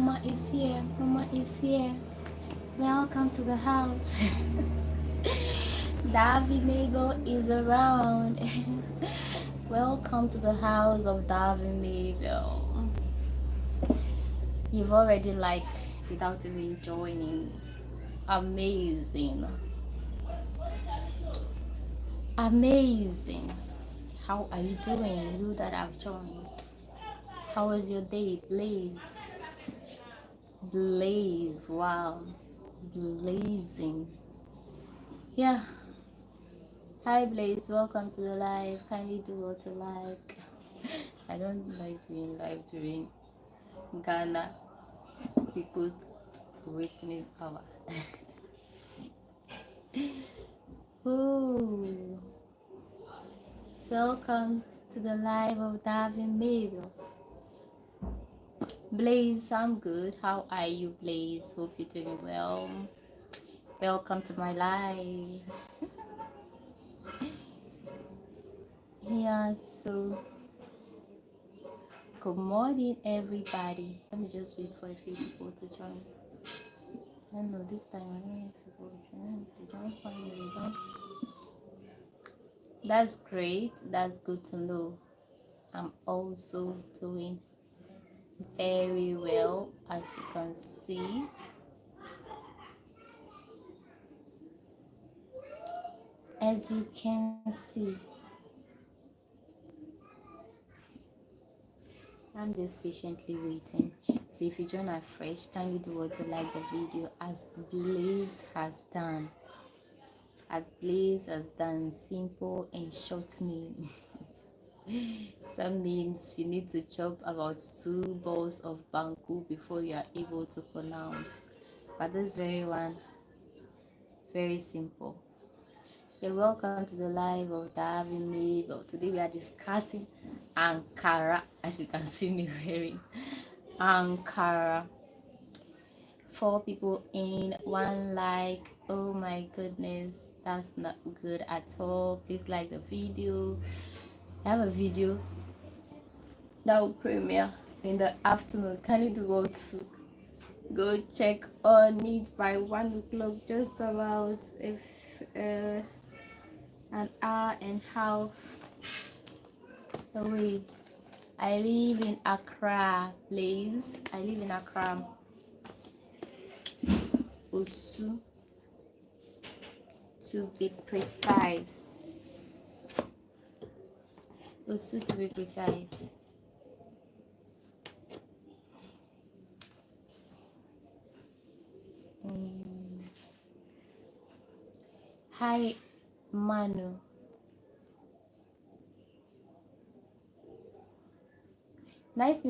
Mama is here. Mama is here. Welcome to the house. Davi Mabel is around. Welcome to the house of Davi Mabel. You've already liked without even joining. Amazing. Amazing. How are you doing, you that have joined? How was your day, Blaze? Blaze, wow. Blazing. Yeah. Hi Blaze, welcome to the live. Kindly do what you like. I don't like doing live during Ghana people's awakening hour. Ooh. Welcome to the live of Davin Mabel. Blaze, I'm good. How are you, Blaze? Hope you're doing well. Welcome to my live. Yeah, so good morning, everybody. Let me just wait for a few people to join. I don't know this time. I don't know if people will join. If they join, fine. If they join, that's great. That's good to know. I'm also doing very well, as you can see. As you can see, I'm just patiently waiting. So if you join afresh, kindly do what you like the video, as Blaze has done. As Blaze has done, simple and short name. Some names you need to chop about 2 balls of banku before you are able to pronounce. But this very one, very simple. You're welcome to the live of Davi Mabel. Today we are discussing Ankara, as you can see me wearing. Ankara. 4 people in, 1 like. Oh my goodness, that's not good at all. Please like the video. I have a video that will premiere in the afternoon. Can you do what to go check on it by 1 o'clock, just about if an hour and a half away. I live in Accra, please. I live in Accra, Osu, to be precise. Osu, to be precise. Hi, Manu. Nice to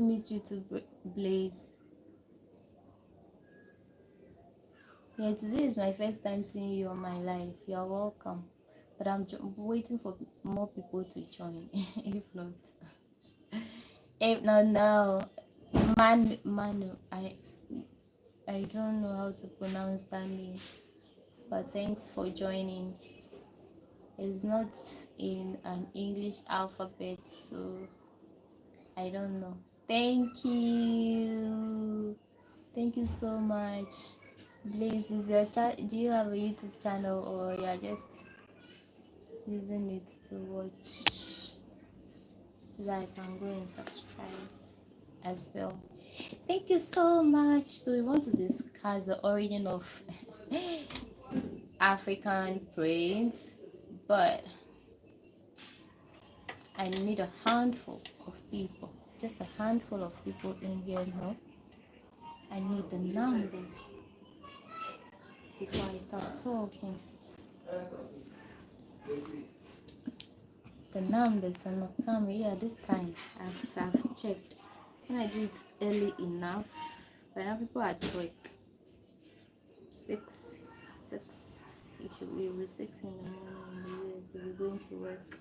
meet you too, Blaze. Yeah, today is my first time seeing you on my live. You're welcome. But I'm waiting for more people to join. If not now, Manu. I don't know how to pronounce that name. But thanks for joining. It's not in an English alphabet, so I don't know. Thank you. Thank you so much. Blaze, is your do you have a YouTube channel, or you're just using it to watch so that I can go and subscribe as well? Thank you so much. So we want to discuss the origin of African prints, but I need a handful of people, just a handful of people in here now. I need the numbers before I start talking. The numbers are not coming. Yeah, this time I've checked. When I do it early enough, but now people at work. 6. It should be with 6 in the morning. Yes, we'll be going to work.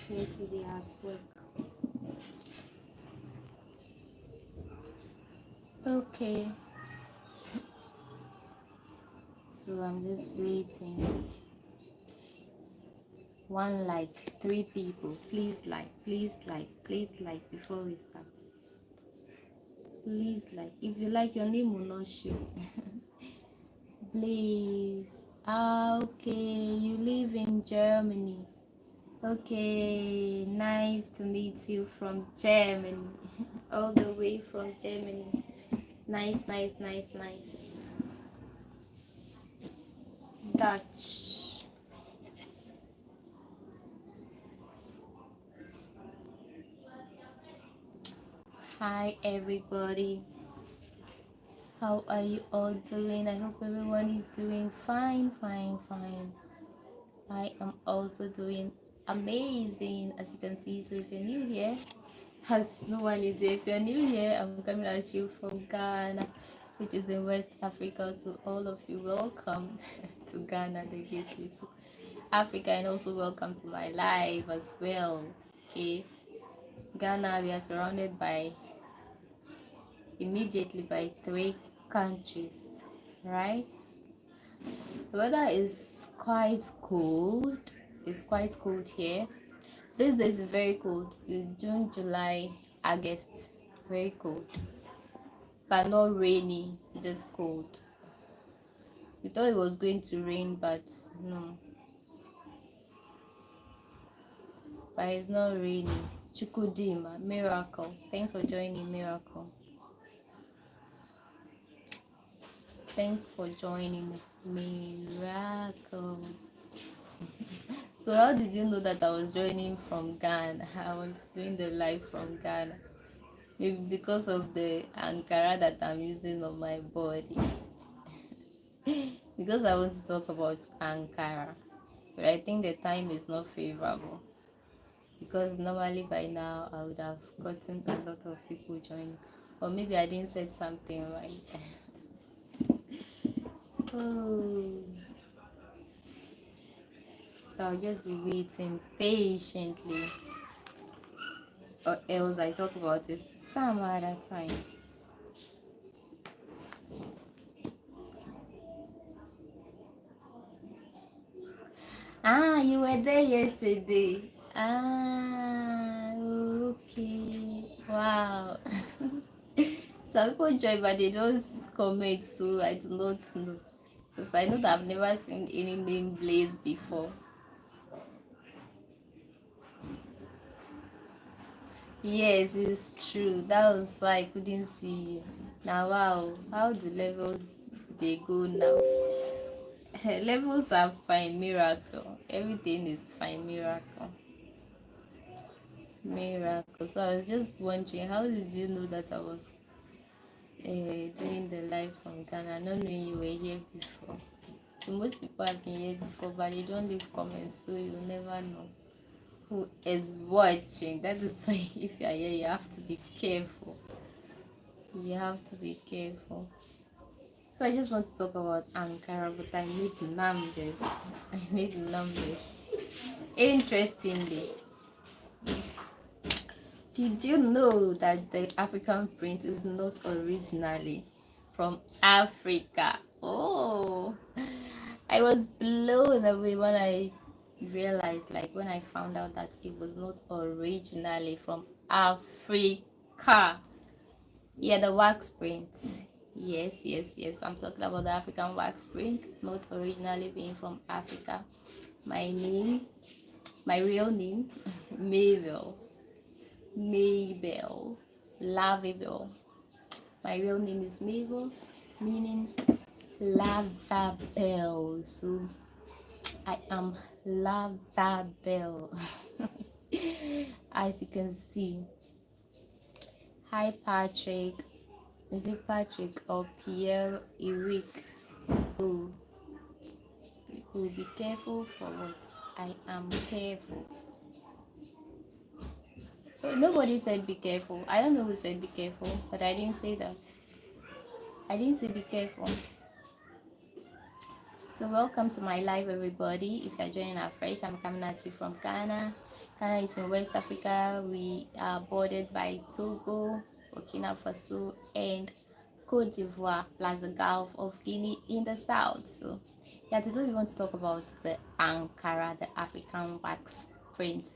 Here to the at work. Okay. So I'm just waiting. one like, 3 people. Please like, please like, please like before we start. Please like. If you like, your name will not show. Please. Okay, you live in Germany. Okay, nice to meet you from Germany. All the way from Germany. Nice, nice, nice, nice. Dutch. Hi everybody. How are you all doing? I hope everyone is doing fine, fine, fine. I am also doing amazing, as you can see. So if you're new here, as no one is here, if you're new here, I'm coming at you from Ghana, which is in West Africa. So all of you, welcome to Ghana, the gateway to Africa, and also welcome to my live as well. Okay, Ghana, we are surrounded by immediately by 3 countries, right? The weather is quite cold. It's quite cold here. These days is very cold. In June, July, August, very cold, but not rainy, just cold. We thought it was going to rain, but no. But it's not raining. Chukudima, miracle. Thanks for joining, miracle. Thanks for joining, miracle. So how did you know that I was joining from Ghana? I was doing the live from Ghana. Maybe because of the Ankara that I'm using on my body. Because I want to talk about Ankara. But I think the time is not favorable. Because normally by now I would have gotten a lot of people joining. Or maybe I didn't set something right. Oh. So I'll just be waiting patiently. Or else I talk about it some other time. Ah, you were there yesterday. Ah, okay. Wow. Some people join, but they don't comment, so I do not know. Because I know that I've never seen any name Blaze before. Yes, it's true. That was why I couldn't see you. Now, wow, how the levels they go now? Levels are fine, miracle. Everything is fine, miracle. Miracle. So I was just wondering, how did you know that I was doing the live from Ghana, not knowing you were here before? So most people have been here before, but they don't leave comments, so you'll never know who is watching. That is why if you are here, you have to be careful. You have to be careful. So I just want to talk about Ankara, but I need numbers. I need numbers. Interestingly, did you know that the African print is not originally from Africa? Oh, I was blown away when I realized, like when I found out that it was not originally from Africa. Yeah, the wax print. Yes, yes, yes. I'm talking about the African wax print, not originally being from Africa. My name, my real name, Mabel. Mabel. Lavable. My real name is Mabel, meaning lavable. So I am lavable. As you can see. Hi Patrick. Is it Patrick or Pierre Eric? Oh, be careful for what? I am careful. Oh, nobody said be careful. I don't know who said be careful, but I didn't say that. I didn't say be careful. So welcome to my live, everybody. If you're joining us fresh, I'm coming at you from Ghana. Ghana is in West Africa. We are bordered by Togo, Burkina Faso, and Cote d'Ivoire, plus the Gulf of Guinea in the south. So Yeah, today we want to talk about the Ankara, the African wax print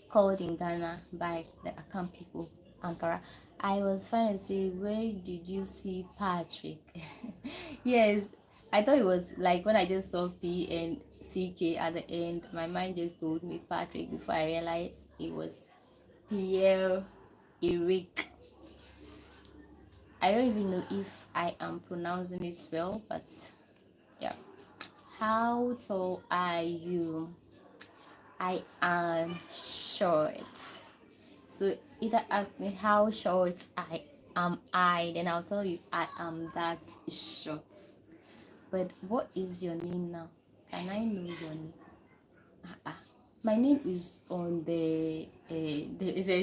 called in Ghana by the Akan people, Ankara. I was trying to say, where did you see Patrick? Yes, I thought it was like when I just saw P and CK at the end, my mind just told me Patrick before I realized it was Pierre Eric. I don't even know if I am pronouncing it well, but yeah. How tall are you? I am short. So either ask me how short I, then I'll tell you I am that short. But what is your name now? Can I know your name? My name is on the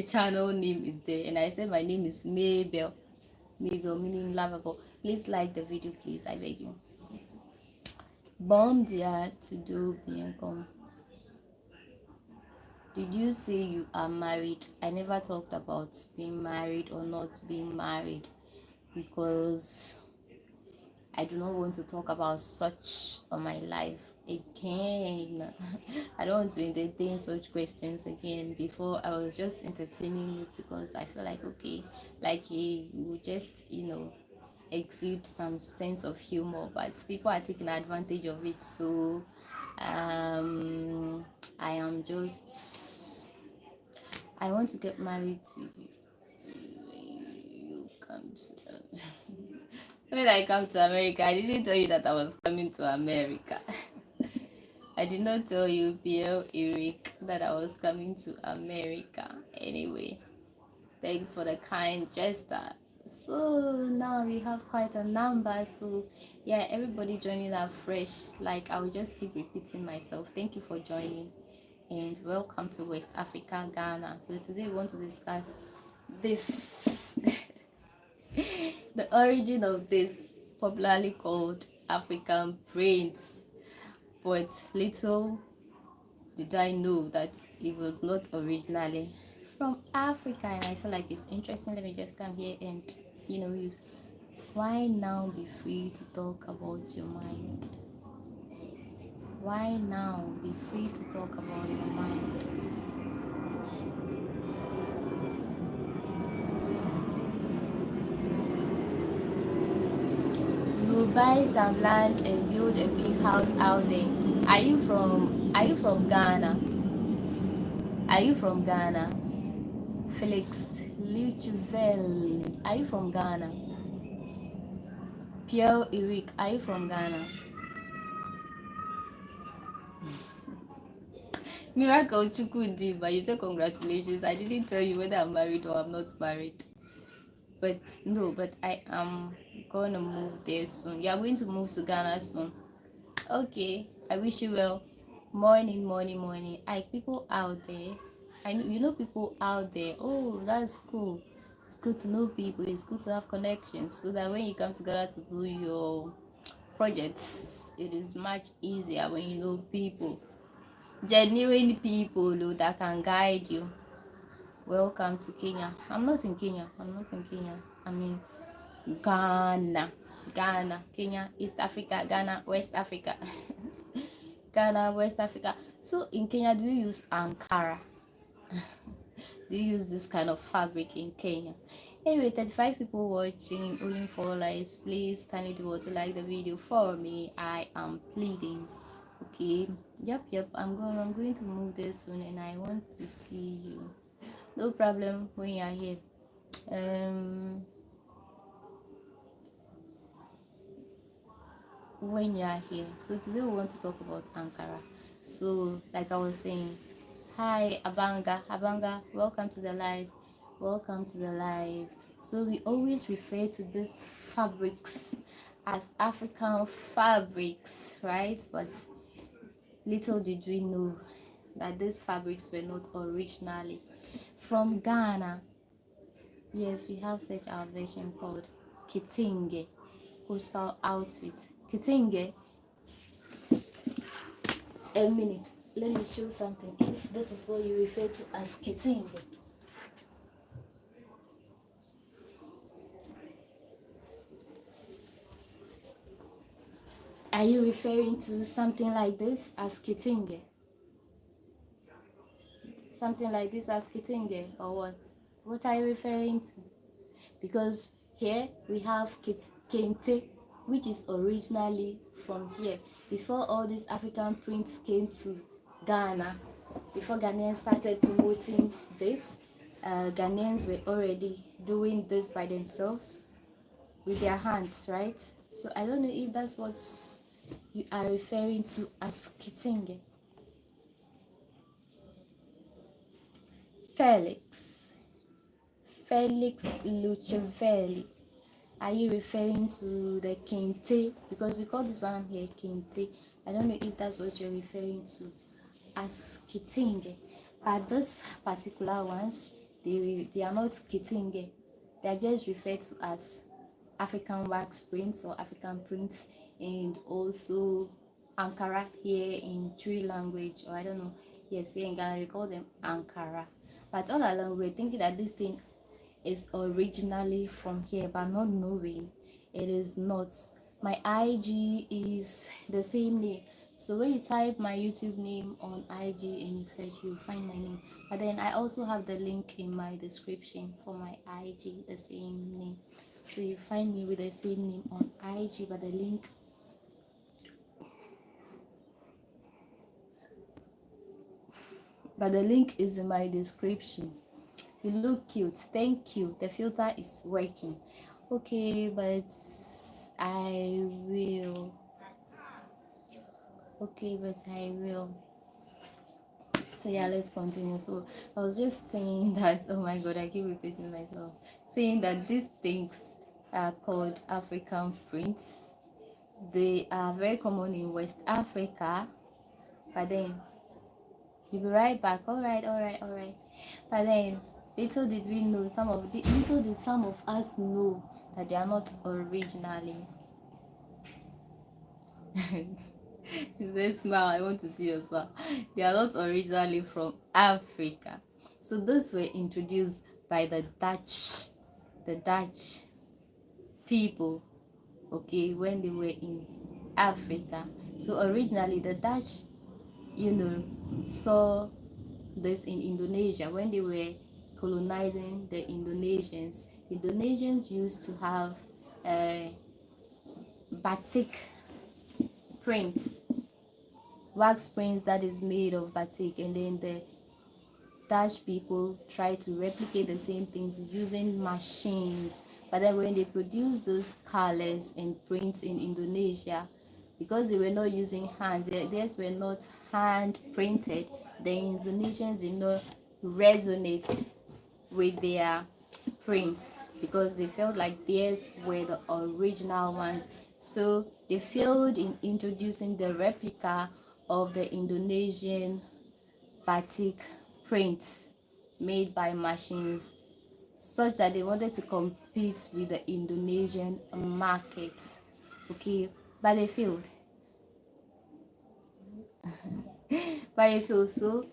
channel name is there, and I said my name is Mabel. Mabel meaning lovable. Please like the video, please. I beg you. Bom dia, tudo bem com. Did you say you are married? I never talked about being married or not being married because I do not want to talk about such on my life again. I don't want to entertain such questions again. Before I was just entertaining it because I feel like okay, like he would just exude some sense of humor, but people are taking advantage of it. So I am just I want to get married to you. You come to when I come to America, I didn't tell you that I was coming to America. I did not tell you, Pierre Eric, that I was coming to America. Anyway, thanks for the kind gesture. So now we have quite a number. So yeah, everybody joining that fresh. Like I will just keep repeating myself. Thank you for joining, and welcome to West Africa, Ghana. So today we want to discuss this. The origin of this, popularly called African brains, but little did I know that it was not originally from Africa, and I feel like it's interesting. Let me just come here and use why now be free to talk about your mind. Why now be free to talk about your mind. You buy some land and build a big house out there. Are you from Ghana? Are you from Ghana? Felix Lichvel, are you from Ghana? Pierre Eric, are you from Ghana? Miracle Chukudi, but you say congratulations. I didn't tell you whether I'm married or I'm not married. But no, but I am gonna move there soon. You are going to move to Ghana soon. Okay, I wish you well. Morning, morning, morning. People out there. I know you know people out there. Oh, that's cool. It's good to know people. It's good to have connections so that when you come together to do your projects, it is much easier when you know people, genuine people that can guide you. Welcome to Kenya. I'm not in Kenya. I'm in Ghana. Ghana, Kenya, East Africa, Ghana, West Africa. Ghana, West Africa. So in Kenya, do you use Ankara? Do you use this kind of fabric in Kenya? Anyway, 35 people watching, only 4 likes. Please kindly do to like the video for me. I am pleading. Okay. Yep. I'm going to move there soon, and I want to see you. No problem when you are here. When you are here. So today we want to talk about Ankara. So like I was saying, hi Abanga, welcome to the live. So we always refer to these fabrics as African fabrics, right? But little did we know that these fabrics were not originally from Ghana. Yes, we have such our version called Kitinge, Kusal outfit. Kitinge. A minute. Let me show something. If this is what you refer to as Kitinge. Are you referring to something like this as Kitinge? Something like this as Kitinge, or what? What are you referring to? Because here we have Kente, which is originally from here. Before all these African prints came to Ghana, before Ghanaians started promoting this, Ghanaians were already doing this by themselves with their hands, right? So I don't know if that's what you are referring to as Kitenge. Felix Lucevelli. Are you referring to the Kente? Because we call this one here Kente. I don't know if that's what you're referring to as Kitenge. But this particular ones, they are not Kitenge. They are just referred to as African wax prints or African prints, and also Ankara here in Tree language, or I don't know. Yes, here in Ghana we call them Ankara. But all along we're thinking that this thing is originally from here, but not knowing it is not. My IG is the same name. So when you type my YouTube name on IG and you search, you'll find my name. But then I also have the link in my description for my IG, the same name. So you find me with the same name on IG, but the link is in my description. You look cute. Thank you. The filter is working. Okay, but I will. Okay, but I will. So yeah, let's continue. So I was just saying that, oh my god, I keep repeating myself, saying that these things are called African prints. They are very common in West Africa, but then you'll be right back. All right. But then little did we know, little did some of us know that they are not originally. This smile, I want to see your smile. They are not originally from Africa. So those were introduced by the Dutch people, okay, when they were in Africa. So originally the Dutch, saw this in Indonesia when they were colonizing the Indonesians. Indonesians used to have batik prints, wax prints that is made of batik, and then the Dutch people try to replicate the same things using machines. But then when they produced those colors and prints in Indonesia, because they were not using hands, theirs were not hand printed, the Indonesians did not resonate with their prints because they felt like theirs were the original ones. So they failed in introducing the replica of the Indonesian batik prints made by machines, such that they wanted to compete with the Indonesian market. Okay, but they failed. So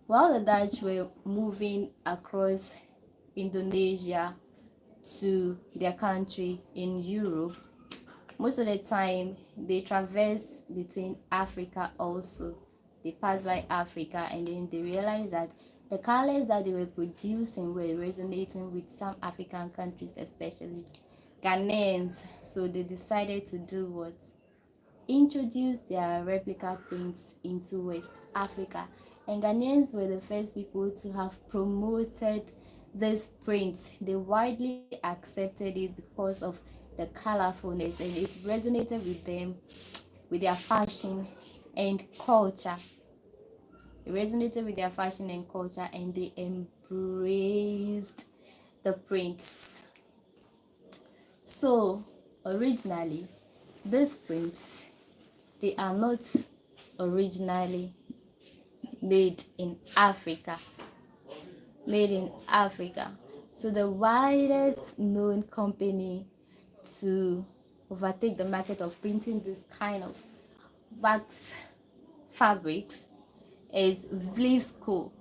while the Dutch were moving across Indonesia to their country in Europe, most of the time they traverse between Africa also. They pass by Africa, and then they realize that the colors that they were producing were resonating with some African countries, especially Ghanaians. So they decided to do what? Introduce their replica prints into West Africa. And Ghanaians were the first people to have promoted this print. They widely accepted it because of the colorfulness, and it resonated with them, with their fashion and culture. It resonated with their fashion and culture, and they embraced the prints. So originally, these prints, they are not originally made in Africa. So the widest known company to overtake the market of printing this kind of wax fabrics is Vlisco.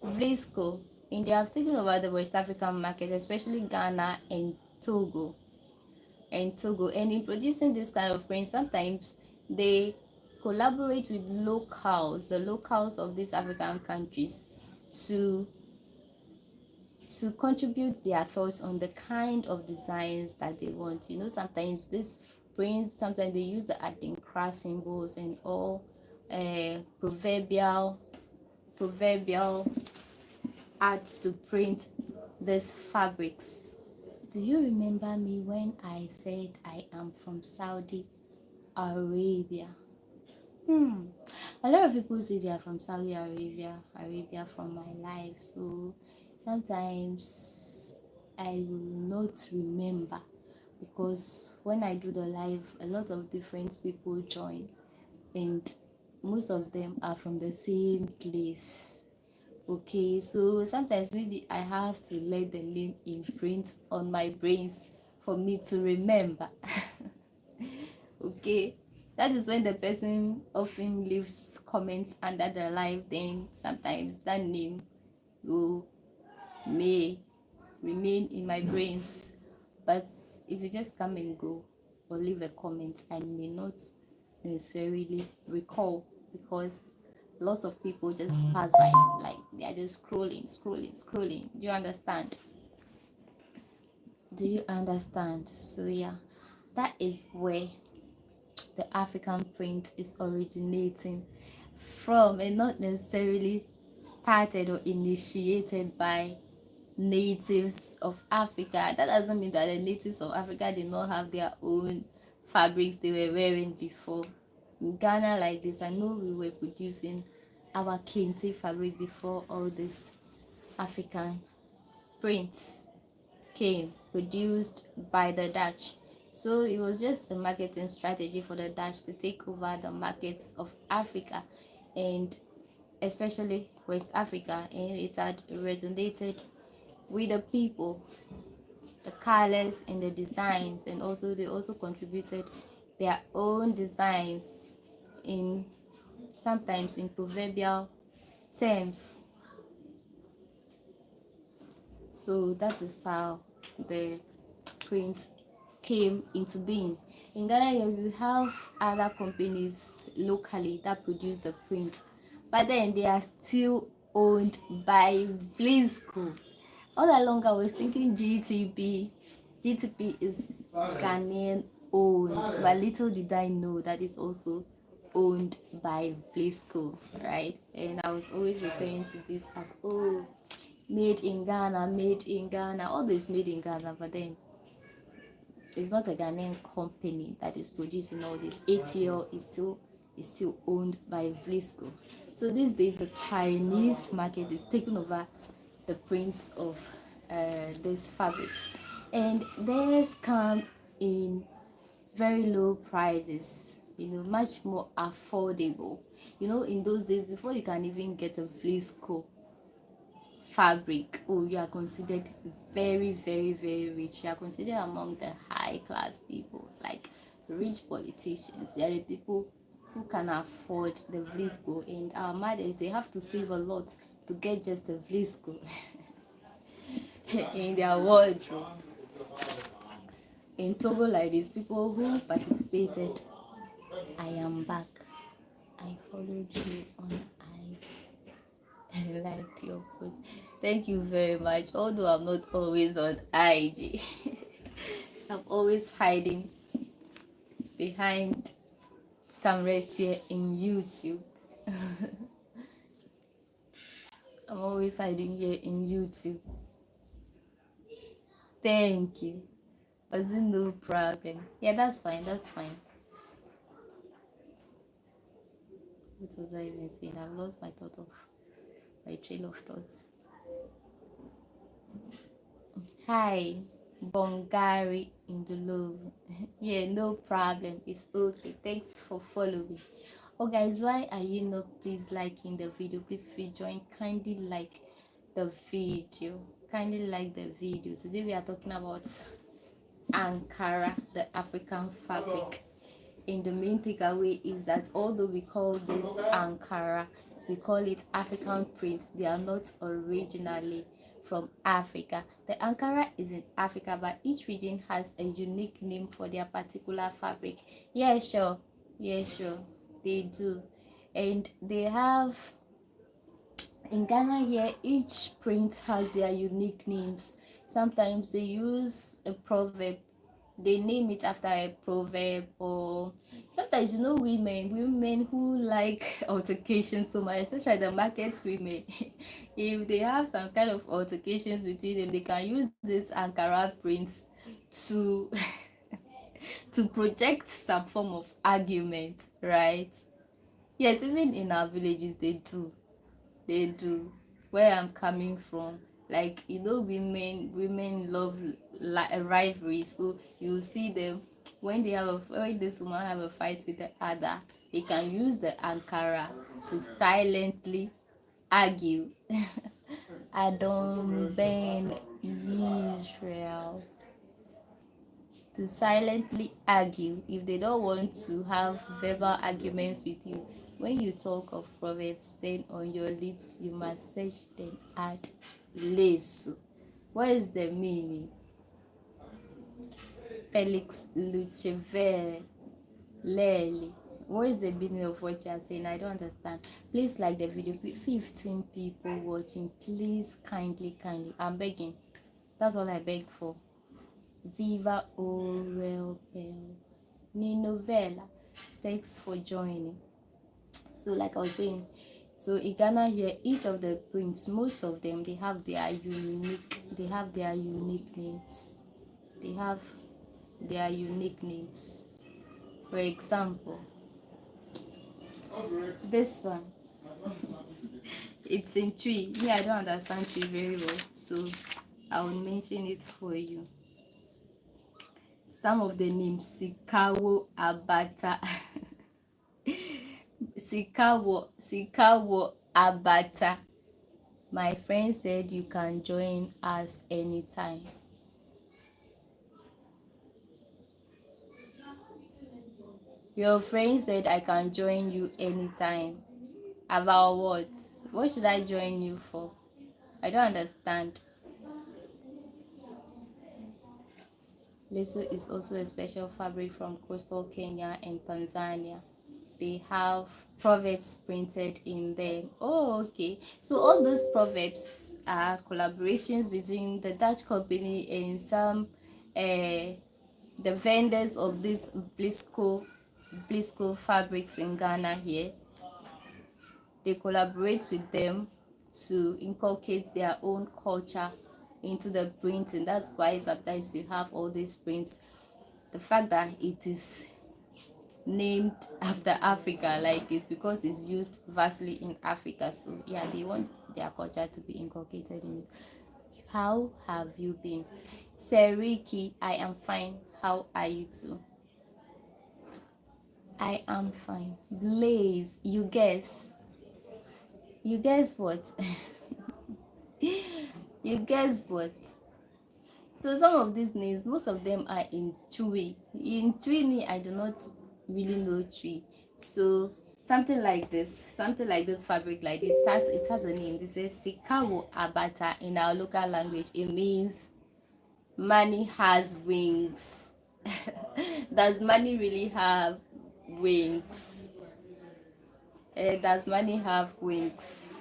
Vlisco. And they have taken over the West African market, especially Ghana and Togo. and Togo. And in producing this kind of print, sometimes they collaborate with the locals of these African countries, to contribute their thoughts on the kind of designs that they want. You know, sometimes this prints, sometimes they use the art and craft symbols and all proverbial arts to print these fabrics. Do you remember me when I said I am from Saudi Arabia? A lot of people say they are from Saudi Arabia from my life. So sometimes I will not remember, because when I do the live, a lot of different people join, and most of them are from the same place. Okay, so sometimes maybe I have to let the name imprint on my brains for me to remember. Okay, that is when the person often leaves comments under the live, then sometimes that name will may remain in my brains. But if you just come and go or leave a comment, I may not necessarily recall, because lots of people just pass by, like they are just scrolling. Do you understand? So yeah, that is where the African print is originating from, and not necessarily started or initiated by natives of Africa. That doesn't mean that the natives of Africa did not have their own fabrics they were wearing before. In Ghana, like this, I know we were producing our kente fabric before all this African prints came, produced by the Dutch. So it was just a marketing strategy for the Dutch to take over the markets of Africa, and especially West Africa, and it had resonated with the people, the colors and the designs, and also they also contributed their own designs in, sometimes in proverbial terms. So that is how the print came into being. In Ghana, we have other companies locally that produce the print, but then they are still owned by Vlisco. All along I was thinking GTP is Ghanaian owned, but little did I know that it's also owned by Vlisco, right? And I was always referring to this as, oh, made in Ghana, all this made in Ghana, but then it's not a Ghanaian company that is producing all this. ATL is still owned by Vlisco. So these days the Chinese market is taking over the prints of these fabrics, and these come in very low prices, you know, much more affordable. You know, in those days, before you can even get a Vlisco fabric, oh, you are considered very rich. You are considered among the high class people, like rich politicians. They are the people who can afford the Vlisco, and our mothers, they have to save a lot to get just a Vlisco in their wardrobe. In Togo, like these people who participated, I am back. I followed you on IG. I liked your post. Thank you very much. Although I'm not always on IG, I'm always hiding behind cameras here in YouTube. I'm always hiding here in YouTube. Thank you. Was it no problem? Yeah, that's fine. That's fine. What was I even saying? I've lost my trail of thoughts. Hi, Bongari in the love. Yeah, no problem. It's okay. Thanks for following. Oh guys, why are you not please liking the video? Please, if you join, kindly like the video. Kindly like the video. Today we are talking about Ankara, the African fabric. And the main takeaway is that although we call this Ankara, we call it African prints, they are not originally from Africa. The Ankara is in Africa, but each region has a unique name for their particular fabric. Yeah, sure. Yeah, sure. They do. And they have, in Ghana here, each print has their unique names. Sometimes they use a proverb, they name it after a proverb, or sometimes, women who like altercations so much, especially the market women. If they have some kind of altercations between them, they can use this Ankara prints to to project some form of argument, right? Yes, even in our villages they do. Where I'm coming from, like, women love a rivalry, so you see them when when this woman have a fight with the other, they can use the Ankara to silently argue. Adon Ben Israel, to silently argue if they don't want to have verbal arguments with you. When you talk of proverbs, then on your lips you must search, then add lesu. What is the meaning? Felix Luchevel Lely. What is the meaning of what you are saying? I don't understand. Please like the video. 15 people watching. Please, kindly. I'm begging. That's all I beg for. Viva Orel Bell. Ninovela. Thanks for joining. So like I was saying, so in Ghana here, each of the prints, most of them, they have their unique names. They have their unique names. For example, this one, it's in tree. Me, I don't understand tree very well, so I will mention it for you. Some of the names: Sikawo Abata. Sikawo Abata. My friend said you can join us anytime. Your friend said I can join you anytime. About what? What should I join you for? I don't understand. Leso is also a special fabric from coastal Kenya and Tanzania. They have proverbs printed in them. Oh, okay. So all those proverbs are collaborations between the Dutch company and some the vendors of this Blisco fabrics in Ghana here. They collaborate with them to inculcate their own culture into the printing. That's why sometimes you have all these prints. The fact that it is named after Africa, like, it's because it's used vastly in Africa. So yeah, they want their culture to be inculcated in it. How have you been? Seriki, I am fine. How are you too? I am fine. Blaze, you guess what? You guess what? So some of these names, most of them are in Twi. In Twi, me, I do not really know Twi. So something like this fabric like this, it has a name. This is Sikawo Abata. In our local language, it means money has wings. Does money really have wings? Does money have wings?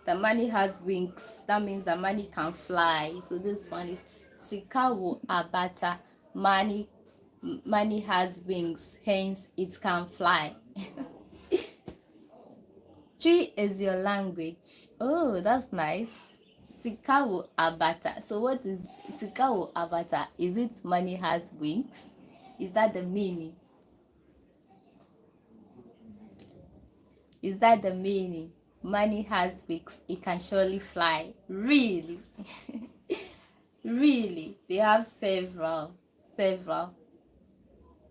The money has wings. That means the money can fly. So this one is Sikawo Abata. Money has wings, hence it can fly. Tree is your language. Oh, that's nice. Sikawo Abata. So what is Sikawo Abata? Is it money has wings? Is that the meaning? Is that the meaning? Money has wings, it can surely fly. Really? Really? They have several.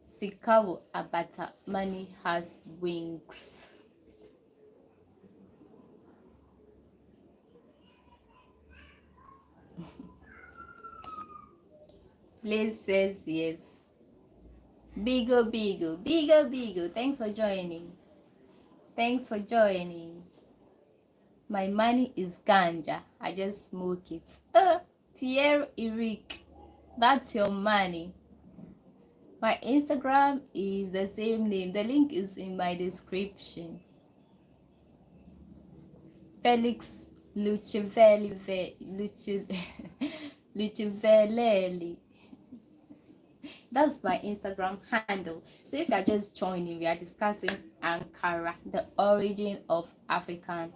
Sikawo Abata, money has wings. Blaze says yes. Bigo. Thanks for joining. My money is ganja. I just smoke it. Pierre Eric, that's your money. My Instagram is the same name. The link is in my description. Felix Lucivelli. That's my Instagram handle. So if you're just joining, we are discussing Ankara, the origin of African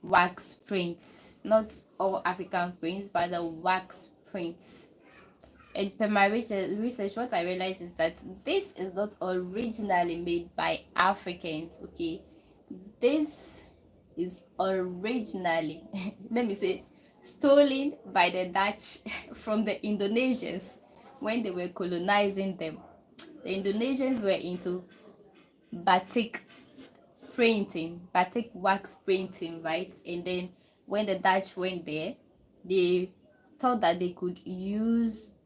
wax prints. Not all African prints, but the wax prints. And per my research, what I realized is that this is not originally made by Africans, okay? This is originally, let me say, stolen by the Dutch from the Indonesians when they were colonizing them. The Indonesians were into batik printing, batik wax printing, right? And then when the Dutch went there, they thought that they could use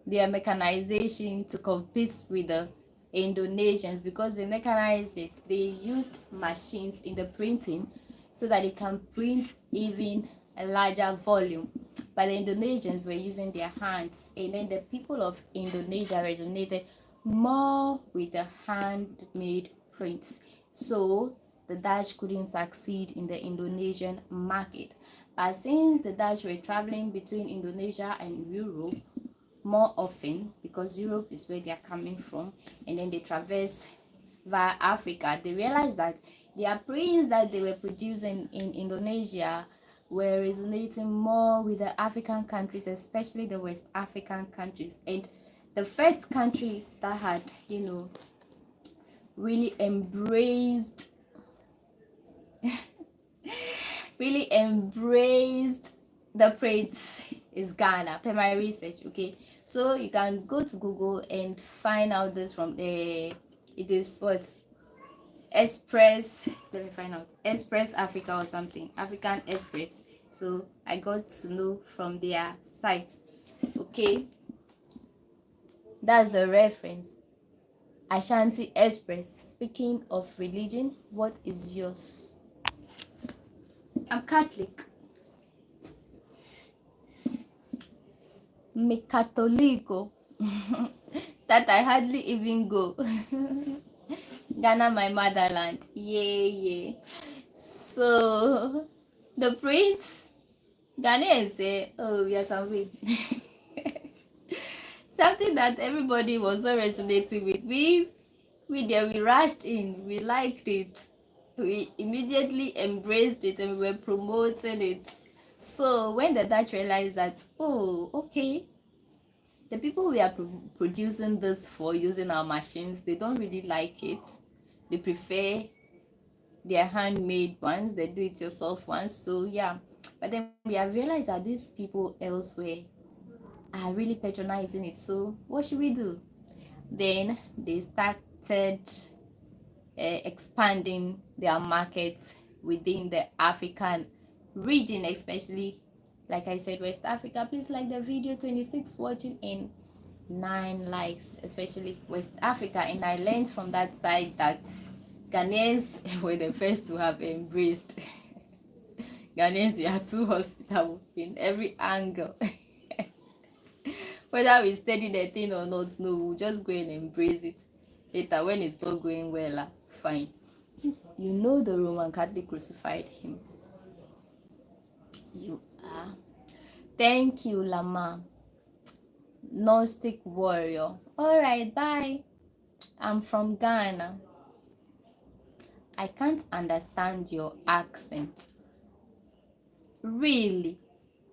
their mechanization to compete with the Indonesians because they mechanized it. They used machines in the printing so that it can print even a larger volume. But the Indonesians were using their hands, and then the people of Indonesia resonated more with the handmade prints. So the Dutch couldn't succeed in the Indonesian market. But since the Dutch were traveling between Indonesia and Europe more often, because Europe is where they are coming from, and then they traverse via Africa, they realized that their prints that they were producing in Indonesia were resonating more with the African countries, especially the West African countries. And the first country that had, really embraced the prints is Ghana, per my research, okay? So you can go to Google and find out this from it is what Express, let me find out, Express Africa or something, African Express. So I got to know from their site, okay? That's the reference. Ashanti Express. Speaking of religion, what is yours? I'm Catholic. Me Catholico. That I hardly even go. Ghana, my motherland. Yeah. So the prince, Ghanaians say, oh, we are something. Something that everybody was so resonating with. We rushed in, we liked it, we immediately embraced it, and we were promoting it. So when the Dutch realized that, oh, okay, the people we are producing this for, using our machines, they don't really like it. They prefer their handmade ones, they do it yourself ones. So yeah, but then we have realized that these people elsewhere are really patronizing it. So what should we do? Then they started expanding their markets within the African region, especially, like I said, West Africa. Please like the video. 26 watching and 9 likes, especially West Africa. And I learned from that side that Ghanaians were the first to have embraced. Ghanaians, we are too hospitable in every angle. Whether we study the thing or not, no, we'll just go and embrace it. Later, when it's not going well, fine. You know the Roman Catholic crucified him. You are. Thank you, Lama. Gnostic warrior. Alright, bye. I'm from Ghana. I can't understand your accent. Really?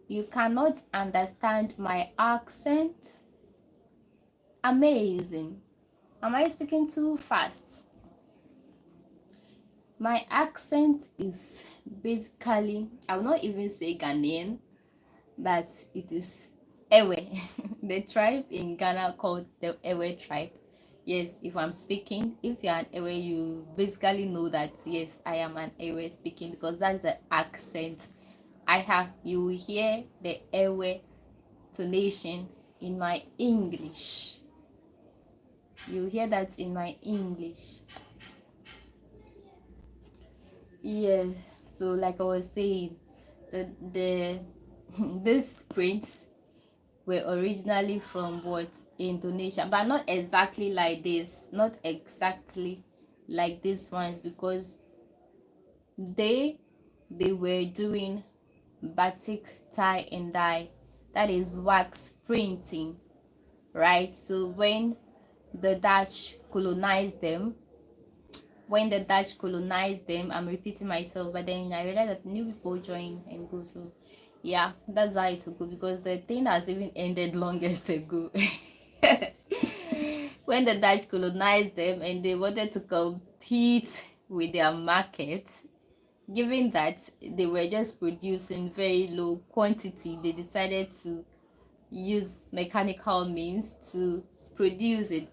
You cannot understand my accent? Amazing. Am I speaking too fast? My accent is basically, I will not even say Ghanaian, but it is Ewe, the tribe in Ghana called the Ewe tribe. Yes, if I'm speaking, if you're an Ewe, you basically know that, yes, I am an Ewe speaking, because that's the accent I have. You will hear the Ewe tonation in my English. You hear that in my English. Yeah, so like I was saying, the these prints were originally from what, Indonesia, but not exactly like this, not exactly like these ones, because they they were doing batik tie and dye, that is wax printing, right? So the Dutch colonized them when the Dutch colonized them, I'm repeating myself, but then I realized that new people join and go. So yeah, that's how it will go, because the thing has even ended longest ago. When the Dutch colonized them and they wanted to compete with their market, given that they were just producing very low quantity, they decided to use mechanical means to produce it,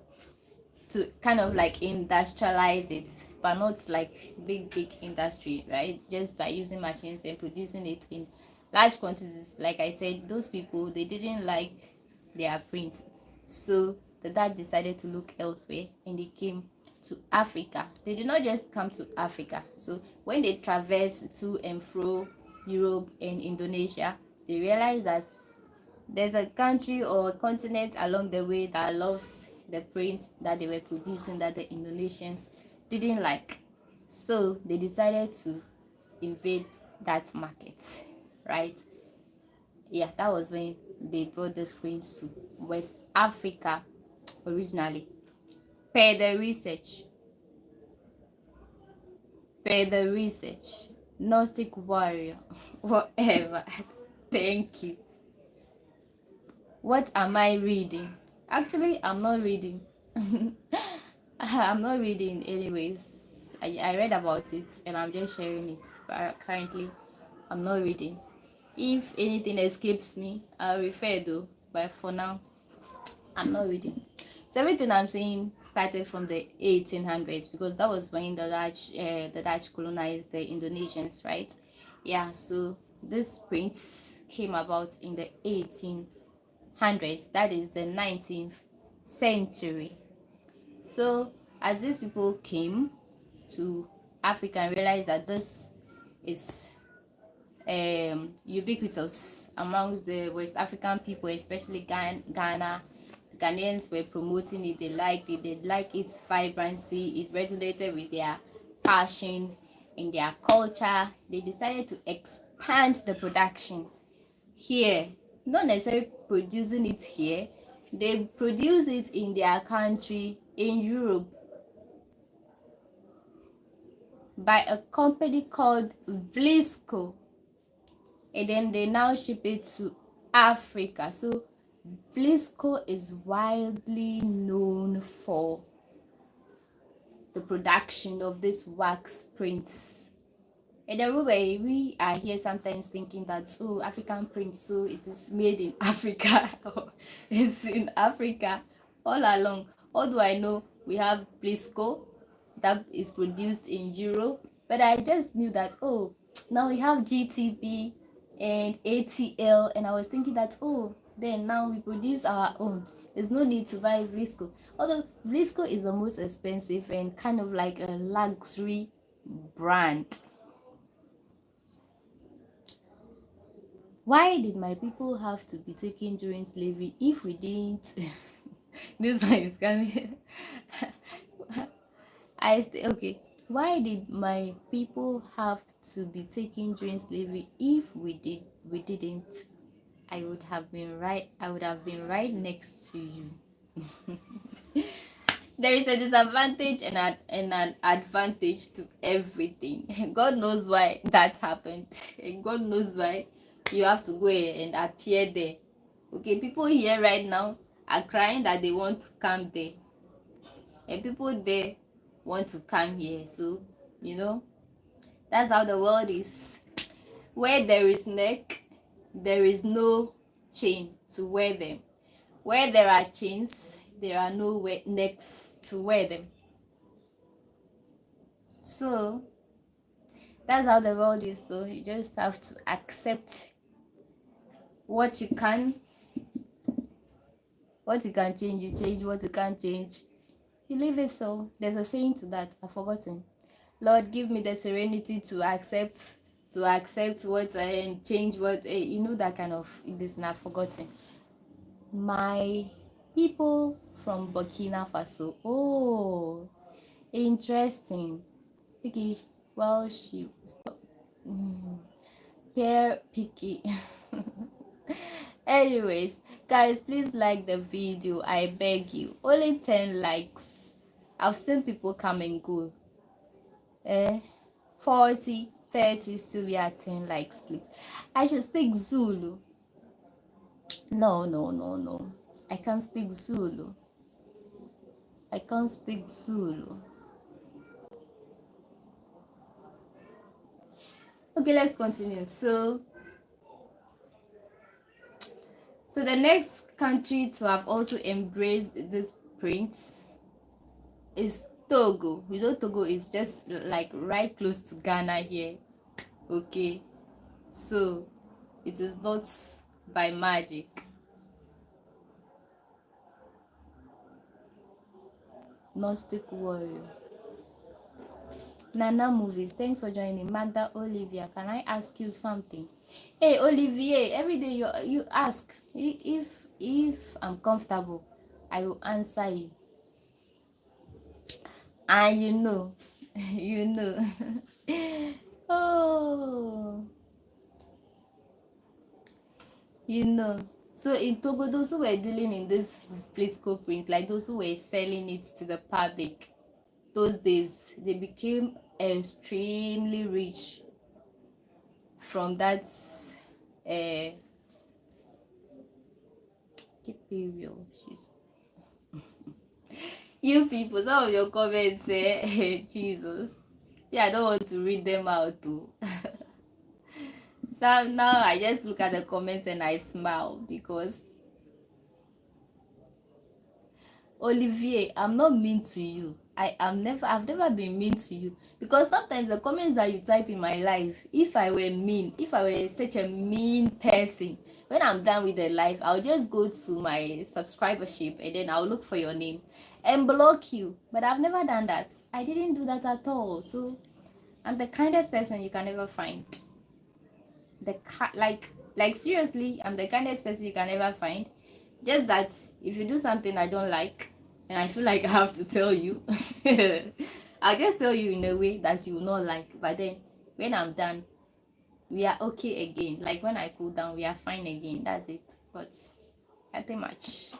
to kind of like industrialize it, but not like big industry, right? Just by using machines and producing it in large quantities. Like I said, those people, they didn't like their prints, so the Dutch decided to look elsewhere and they came to Africa. They did not just come to Africa. So when they traversed to and fro Europe and Indonesia, they realized that there's a country or a continent along the way that loves the prints that they were producing that the Indonesians didn't like. So they decided to invade that market, right? Yeah, that was when they brought the prints to West Africa originally. Per the research, per the research, Gnostic warrior, whatever. Thank you. What am I reading? Actually, I'm not reading. I'm not reading anyways. I read about it and I'm just sharing it. But currently, I'm not reading. If anything escapes me, I'll refer though. But for now, I'm not reading. So everything I'm saying started from the 1800s, because that was when the Dutch colonized the Indonesians, right? Yeah. So these prints came about in the 1800s, that is the 19th century. So as these people came to Africa and realized that this is ubiquitous amongst the West African people, especially Ghana. The Ghanaians were promoting it, they liked it, they liked its vibrancy, it resonated with their fashion and their culture. They decided to expand the production here, not necessarily producing it here, they produce it in their country in Europe by a company called Vlisco, and then they now ship it to Africa. So Vlisco is widely known for the production of these wax prints. And then we are here sometimes thinking that, oh, African print, so it is made in Africa. It's in Africa all along. Although I know we have Blisco that is produced in Europe, but I just knew that, oh, now we have GTB and ATL, and I was thinking that, oh, then now we produce our own. There's no need to buy Vlisco. Although Vlisco is the most expensive and kind of like a luxury brand. Why did my people have to be taken during slavery if we didn't? This one is coming. Okay. Why did my people have to be taken during slavery if we didn't? I would have been right next to you. There is a disadvantage and an advantage to everything. God knows why that happened. God knows why you have to go and appear there. Okay, people here right now are crying that they want to come there, and people there want to come here. So that's how the world is. Where there is neck, there is no chain to wear them. Where there are chains, there are no necks to wear them. So that's how the world is. So you just have to accept what you can change, you change. What you can't change, You leave it so. There's a saying to that. I've forgotten. Lord, give me the serenity to accept what and change what you know, that kind of this not forgotten. My people from Burkina Faso. Oh, interesting. Picky. Well, she stop. Pear picky. Anyways, guys, please like the video. I beg you. Only 10 likes. I've seen people come and go. 40, 30 still be at 10 likes, please. I should speak Zulu. No, no, no, no. I can't speak Zulu. I can't speak Zulu. Okay, let's continue. So the next country to have also embraced this prince is Togo. You know, Togo is just like right close to Ghana here. Okay, so it is not by magic. Gnostic warrior. Nana movies. Thanks for joining. Magda Olivia, can I ask you something? Hey Olivier, every day you ask. If I'm comfortable, I will answer you. And you know, you know. Oh, you know. So in Togo, those who were dealing in this political prints, like those who were selling it to the public, those days they became extremely rich from that keep it real. You people, some of your comments Jesus. Yeah, I don't want to read them out too. So now I just look at the comments and I smile because Olivier, I'm not mean to you. I've never been mean to you, because sometimes the comments that you type in my life, if I were such a mean person, when I'm done with the life, I'll just go to my subscribership and then I'll look for your name and block you. But I've never done that. I didn't do that at all. So I'm the kindest person you can ever find. Like seriously, I'm the kindest person you can ever find. Just that if you do something I don't like and I feel like I have to tell you, I'll just tell you in a way that you will not like. But then when I'm done, we are okay again. Like when I cool down, we are fine again. That's it. But nothing much.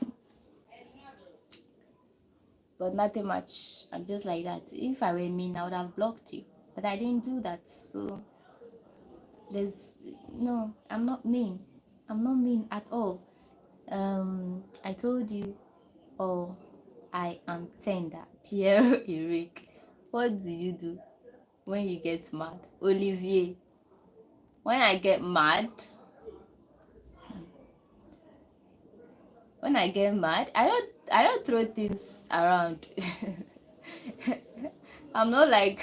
But nothing much. I'm just like that. If I were mean, I would have blocked you. But I didn't do that. So there's no, I'm not mean. I'm not mean at all. I told you, oh, I am tender. Pierre Eric, what do you do when you get mad? Olivier, when I get mad, I don't throw things around. I'm not like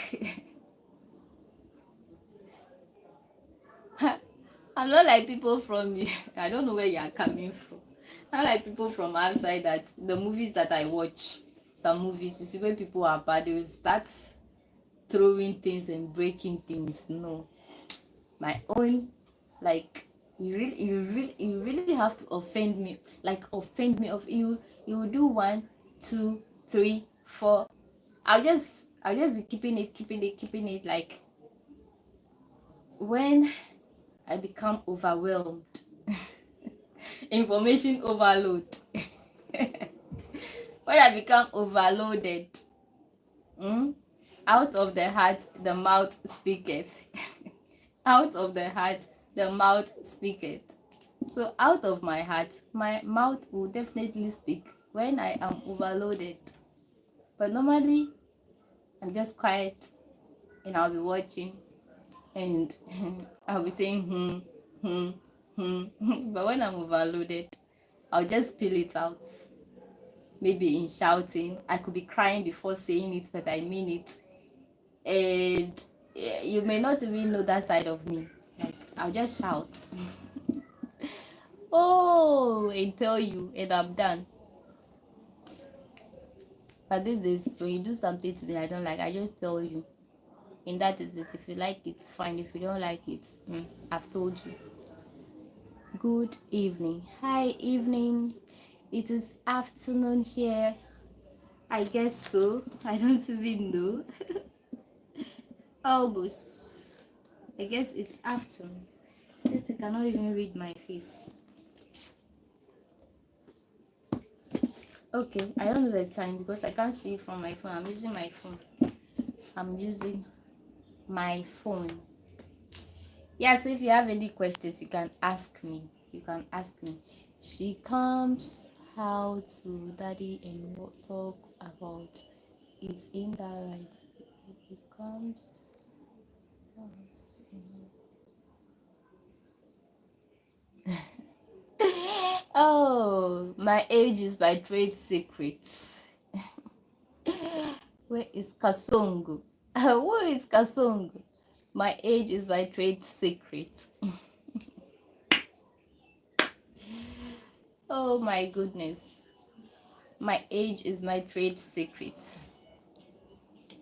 I'm not like people from I don't know where you are coming from. Not like people from outside, that the movies that I watch, some movies, you see when people are bad, they will start throwing things and breaking things. No. My own, like, you really have to offend me. Like offend me of you do 1, 2, 3, 4. I'll just be keeping it like when I become overwhelmed. Information overload. When I become overloaded, out of the heart the mouth speaketh. Out of the heart the mouth speaketh. So out of my heart, my mouth will definitely speak when I am overloaded. But normally, I'm just quiet and I'll be watching and I'll be saying but when I'm overloaded, I'll just spill it out. Maybe in shouting. I could be crying before saying it, but I mean it. And you may not even know that side of me. Like, I'll just shout. Oh, and tell you, and I'm done. But these days, when you do something to me I don't like, I just tell you. And that is it. If you like it, fine. If you don't like it, I've told you. Good evening. Hi, evening. It is afternoon here. I guess so. I don't even know. Almost. I guess it's afternoon. Yes, I cannot even read my face. Okay, I don't know the time because I can't see from my phone. I'm using my phone. I'm using my phone. Yeah, so if you have any questions, you can ask me. You can ask me. She comes how to daddy and talk about it in that right. It comes. Oh, my age is my trade secrets. Where is Kasongo? Who is Kasongo? My age is my trade secret. Oh my goodness. My age is my trade secret.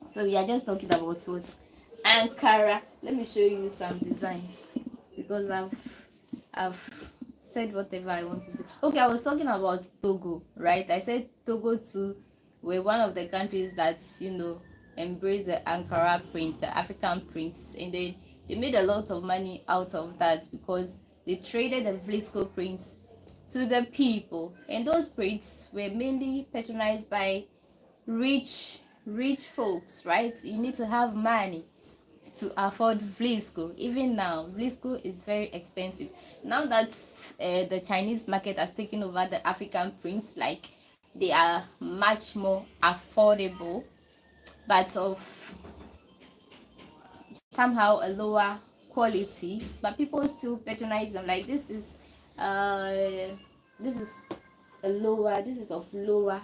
So we are just talking about what? Ankara. Let me show you some designs because I've said whatever I want to say. Okay, I was talking about Togo, right? I said Togo too were one of the countries that embrace the Ankara prints, the African prints, and they made a lot of money out of that because they traded the Vlisco prints to the people, and those prints were mainly patronized by rich folks, right? You need to have money to afford Vlisco. Even now, Vlisco is very expensive. Now that the Chinese market has taken over the African prints, like they are much more affordable, but of somehow a lower quality. But people still patronize them. Like uh, this is this is of lower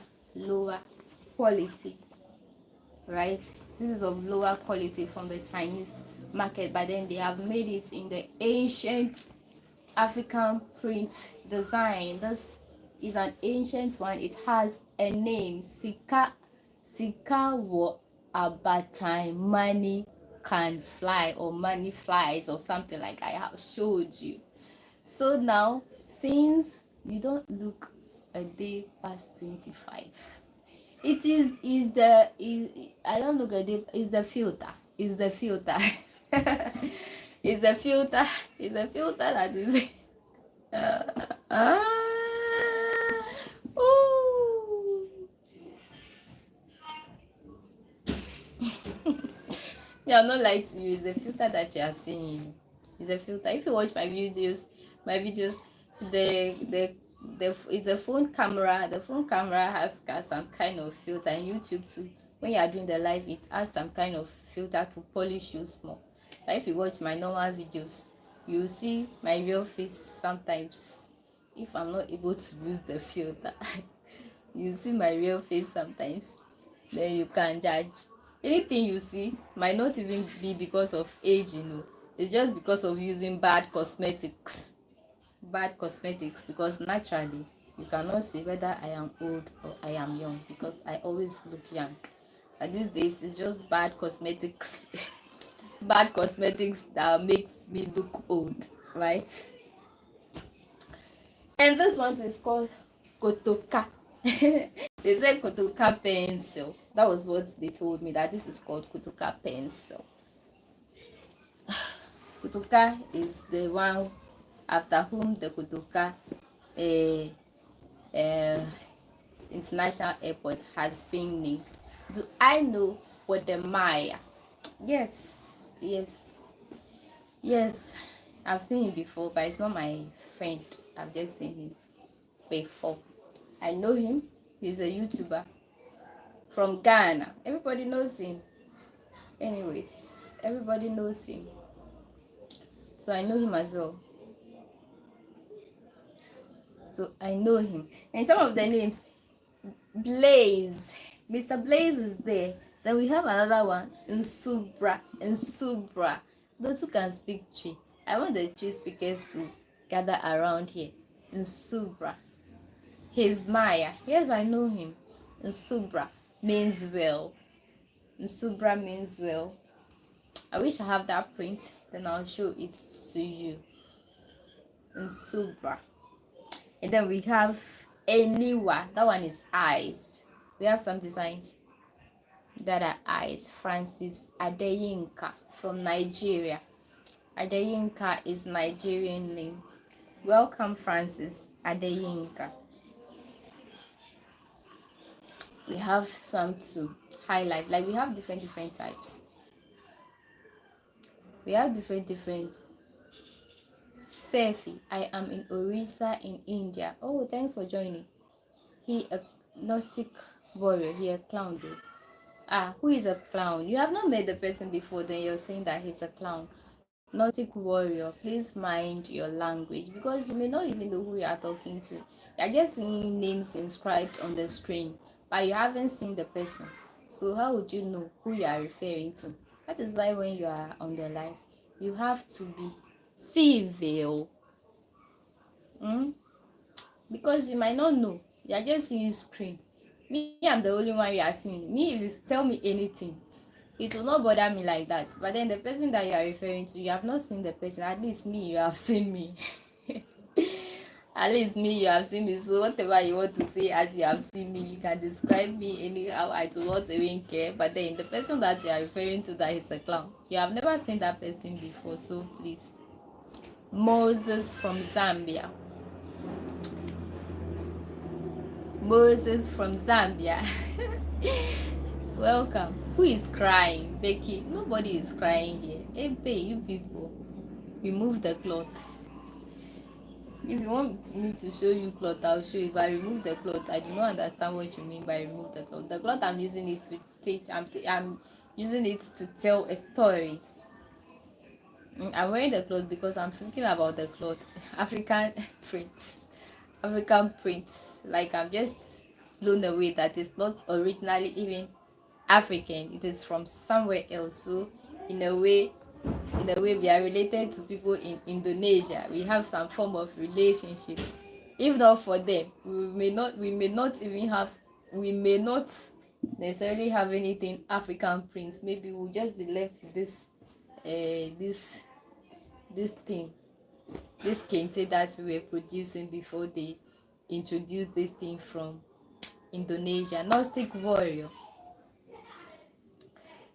quality, right? This is of lower quality from the Chinese market, but then they have made it in the ancient African print design. This is an ancient one. It has a name, Sika wo Abatai, money can fly, or money flies, or something like I have showed you. So now, since you don't look a day past 25, it is the I don't look at it, it's the filter. It's the filter. It's the filter. It's the filter that is ooh. Yeah, I'm not like to use the filter that you are seeing. It's a filter. If you watch my videos, the it's a phone camera. The phone camera has got some kind of filter, and YouTube too. When you are doing the live, it has some kind of filter to polish you small. But if you watch my normal videos, you see my real face sometimes. If I'm not able to use the filter, you see my real face sometimes. Then you can judge. Anything you see might not even be because of age, it's just because of using bad cosmetics. Because naturally you cannot say whether I am old or I am young, because I always look young. And these days it's just bad cosmetics. Bad cosmetics that makes me look old, right? And this one is called kotoka. They said kotoka pencil. That was what they told me, that this is called kotoka pencil. Kotoka is the one after whom the Kotoka International Airport has been named. Do I know what the Maya? Yes, yes. I've seen him before, but it's not my friend. I've just seen him before. I know him. He's a YouTuber from Ghana. Everybody knows him. Anyways, everybody knows him. So I know him as well. So I know him. And some of the names, Blaze. Mr. Blaze is there. Then we have another one, Nsubra. Those who can speak Tree. I want the Tree speakers to gather around here. Nsubra. He's Maya. Yes, I know him. Nsubra. means well. Nsubra means well. I wish I have that print, then I'll show it to you. Nsubra. And then we have Eniwa. That one is eyes. We have some designs that are eyes. Francis Adeyinka from Nigeria. Adeyinka is Nigerian name. Welcome, Francis Adeyinka. We have some to highlight. Like we have different types. We have different Sefi, I am in Orissa in India. Oh, thanks for joining. He a Gnostic warrior. He a clown though. Ah, who is a clown? You have not met the person before, then you're saying that he's a clown. Gnostic warrior, please mind your language because you may not even know who you are talking to. You're just seeing names inscribed on the screen, but you haven't seen the person. So how would you know who you are referring to? That is why when you are on the live, you have to be civil. Because you might not know. You're just seeing screen. Me, I'm the only one you are seeing. Me, if you tell me anything, it will not bother me like that. But then the person that you are referring to, you have not seen the person. At least me, you have seen me. At least me, you have seen me. So whatever you want to say as you have seen me, you can describe me anyhow. I do not even care. But then the person that you are referring to, that is a clown. You have never seen that person before. So please. Moses from Zambia. Moses from Zambia. Welcome. Who is crying? Becky. Nobody is crying here. Hey, you people. Remove the cloth. If you want me to show you cloth, I'll show you. But remove the cloth. I do not understand what you mean by remove the cloth. The cloth I'm using it to teach. I'm using it to tell a story. I'm wearing the cloth because I'm thinking about the cloth. African prints. African prints. Like I'm just blown away that it's not originally even African. It is from somewhere else. So in a way we are related to people in Indonesia. We have some form of relationship. If not for them, we may not necessarily have anything African prints. Maybe we'll just be left with this this thing, this kente that we were producing before they introduced this thing from Indonesia. Gnostic warrior.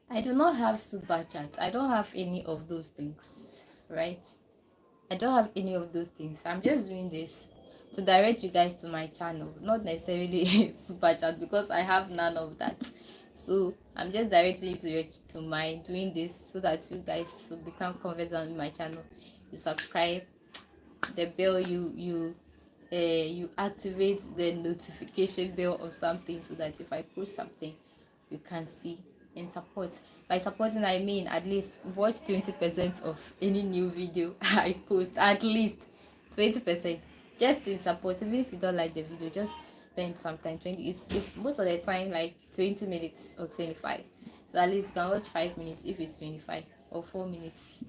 I do not have super chat. I don't have any of those things, right? I don't have any of those things. I'm just doing this to direct you guys to my channel, not necessarily super chat because I have none of that. So I'm just directing you to my doing this so that you guys will become conversant with my channel. You subscribe, the bell, you activate the notification bell or something so that if I post something, you can see and support. By supporting, I mean at least watch 20% of any new video I post. At least 20%. Just in support. Even if you don't like the video, just spend some time. 20. It's most of the time like 20 minutes or 25. So at least you can watch 5 minutes if it's 25, or 4 minutes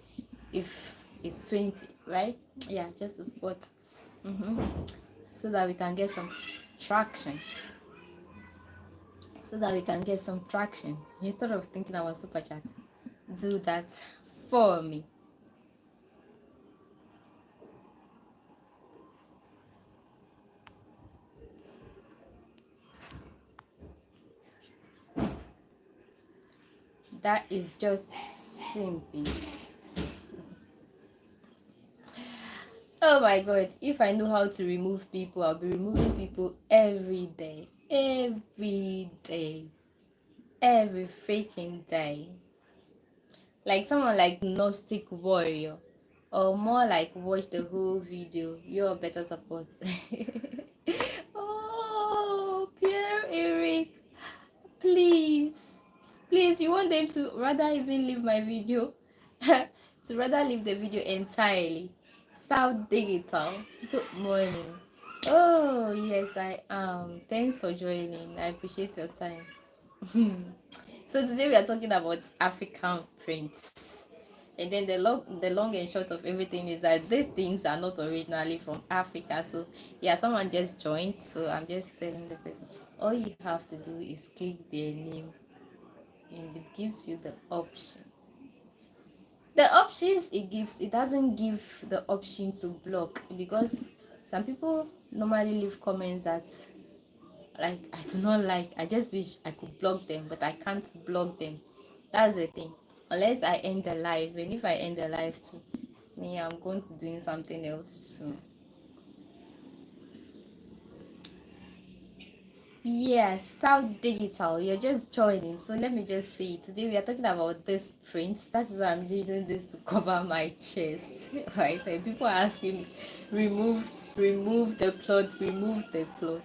if it's 20, right? Yeah, just to support. So that we can get some traction. Instead of thinking about super chat, do that for me. That is just simple. Oh my god, if I knew how to remove people, I'll be removing people every day. Every freaking day. Like someone like Gnostic Warrior, or more like watch the whole video. You're better support. Oh, Pierre Eric, please, you want them to rather even leave my video, to rather leave the video entirely. South Digital, good morning. Oh yes, I am. Thanks for joining. I appreciate your time. So today we are talking about African prints, and then the long and short of everything is that these things are not originally from Africa. So yeah, someone just joined, so I'm just telling the person. all you have to do is click their name and it gives you the option. The options it gives, it doesn't give the option to block, because some people normally leave comments that, like, I do not like, I just wish I could block them, but I can't block them. That's the thing. Unless I end the live, and if I end the live too, me, I'm going to doing something else soon. Yes, South Digital, you're just joining. So let me just see. Today we are talking about this print. That's why I'm using this to cover my chest. Right? And people are asking me, remove the cloth, remove the cloth.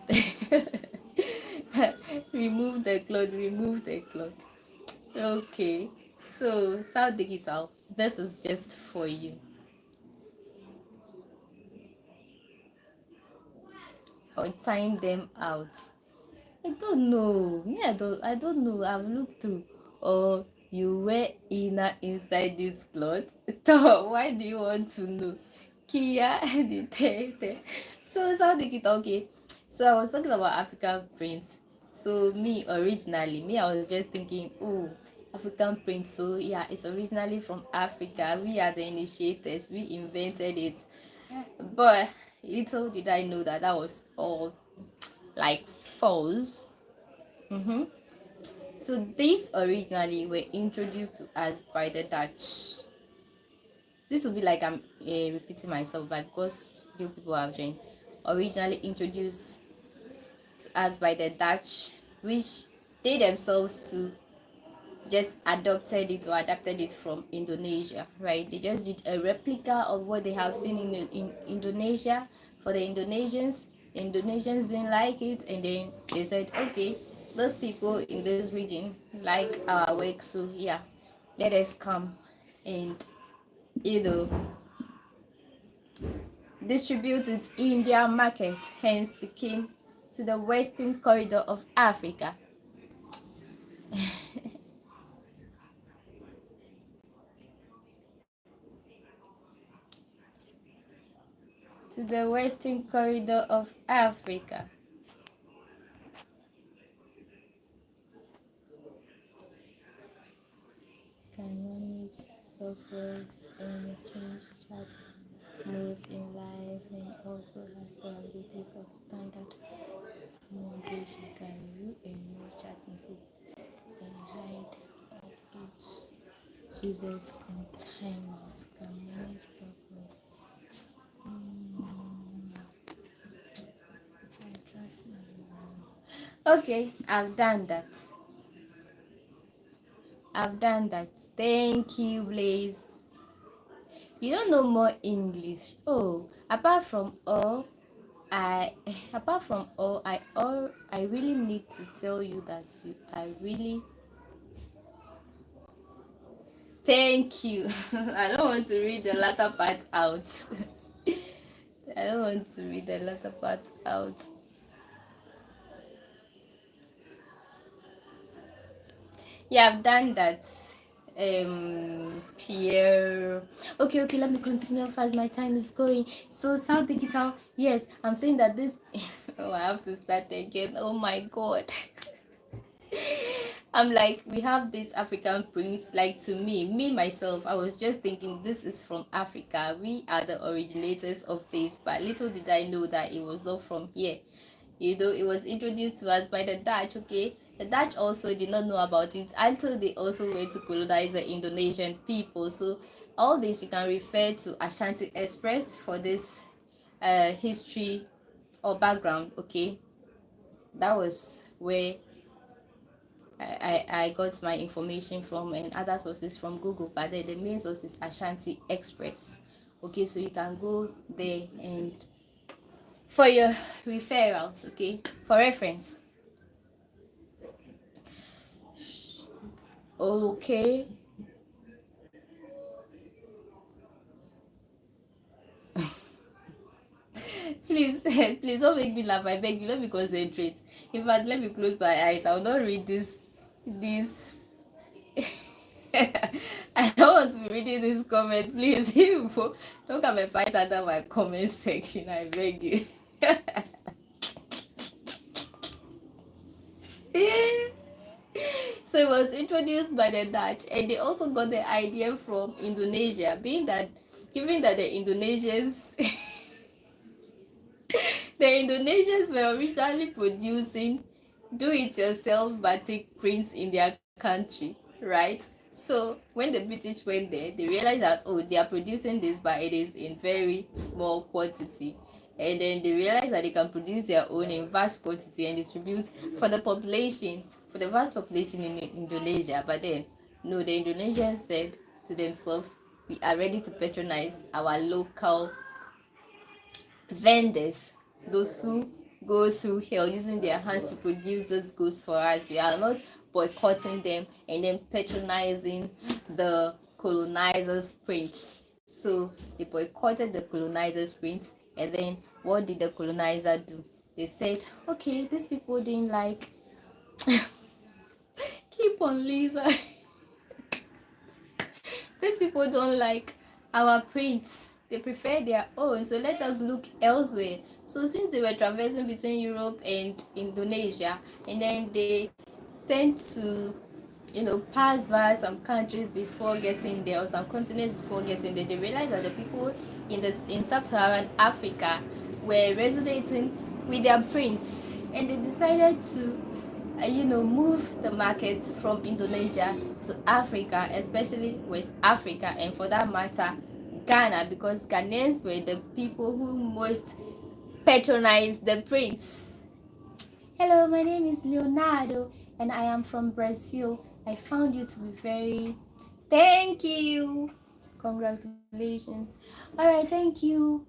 Remove the cloth. Okay. So South Digital, this is just for you. Or time them out. I don't know. Me, I don't know. I've looked through. Or you wear inner inside this cloth. So why do you want to know? Kia the te. So something it okay. So I was talking about African prints. So me originally, me I was just thinking, oh, African prints. So yeah, it's originally from Africa. We are the initiators. We invented it. But little did I know that that was all like false. Mm-hmm. So these originally were introduced to us by the Dutch. This will be like I'm repeating myself, but because new people have joined, originally introduced to us by the Dutch, which they themselves too just adapted it from Indonesia, right? They just did a replica of what they have seen in Indonesia for the Indonesians. Indonesians didn't like it, and then they said, okay, those people in this region like our work, so yeah, let us come and you know distribute it in their market. Hence, they came to the western corridor of Africa. To the western corridor of Africa. Can manage purpose and change chat moves in life, and also has the abilities of standard moderation. Can review and move chat messages and hide updates users and timers. Can manage purpose. I trust okay, I've done that. Thank you, Blaze. You don't know more English. Oh, I I really need to tell you that you I really thank you. I don't want to read the latter part out. I don't want to read the latter part out. Yeah, I've done that. Pierre. Okay, let me continue fast. My time is going. So South Digital, yes, I'm saying that this oh, I have to start again. Oh my god. I'm like, we have this African prince. Like, to me myself, I was just thinking this is from Africa. We are the originators of this, but little did I know that it was not from here. It was introduced to us by the Dutch. Okay, the Dutch also did not know about it until they also went to colonize the Indonesian people. So all this you can refer to Ashanti Express for this history or background. Okay, that was where I got my information from, and other sources from Google, but then the main source is Ashanti Express. Okay, so you can go there and for your referrals, okay, for reference. Okay. Please, please don't make me laugh. I beg you, let me concentrate. In fact, let me close my eyes. I will not read this. I don't want to be reading this comment. Please, people, don't come and fight under my comment section. I beg you. So it was introduced by the Dutch, and they also got the idea from Indonesia, being that given that the Indonesians the Indonesians were originally producing do-it-yourself batik prints in their country, right? So when the British went there, they realized that, oh, they are producing this, but it is in very small quantity. And then they realized that they can produce their own in vast quantity and distribute for the population, for the vast population in Indonesia. But then, no, the Indonesians said to themselves, we are ready to patronize our local vendors, those who go through hell using their hands to produce these goods for us. We are not boycotting them and then patronizing the colonizers' prints. So they boycotted the colonizers' prints, and then what did the colonizer do? They said, okay, these people didn't like keep on Lisa. These people don't like our prints. They prefer their own. So let us look elsewhere. So since they were traversing between Europe and Indonesia, and then they tend to, pass via some countries before getting there, or some continents before getting there, they realized that the people in sub-Saharan Africa were resonating with their prints, and they decided to move the market from Indonesia to Africa, especially West Africa, and for that matter, Ghana, because Ghanaians were the people who most patronized the prince. Hello, my name is Leonardo, and I am from Brazil. I found you to be very... Thank you. Congratulations. All right, thank you,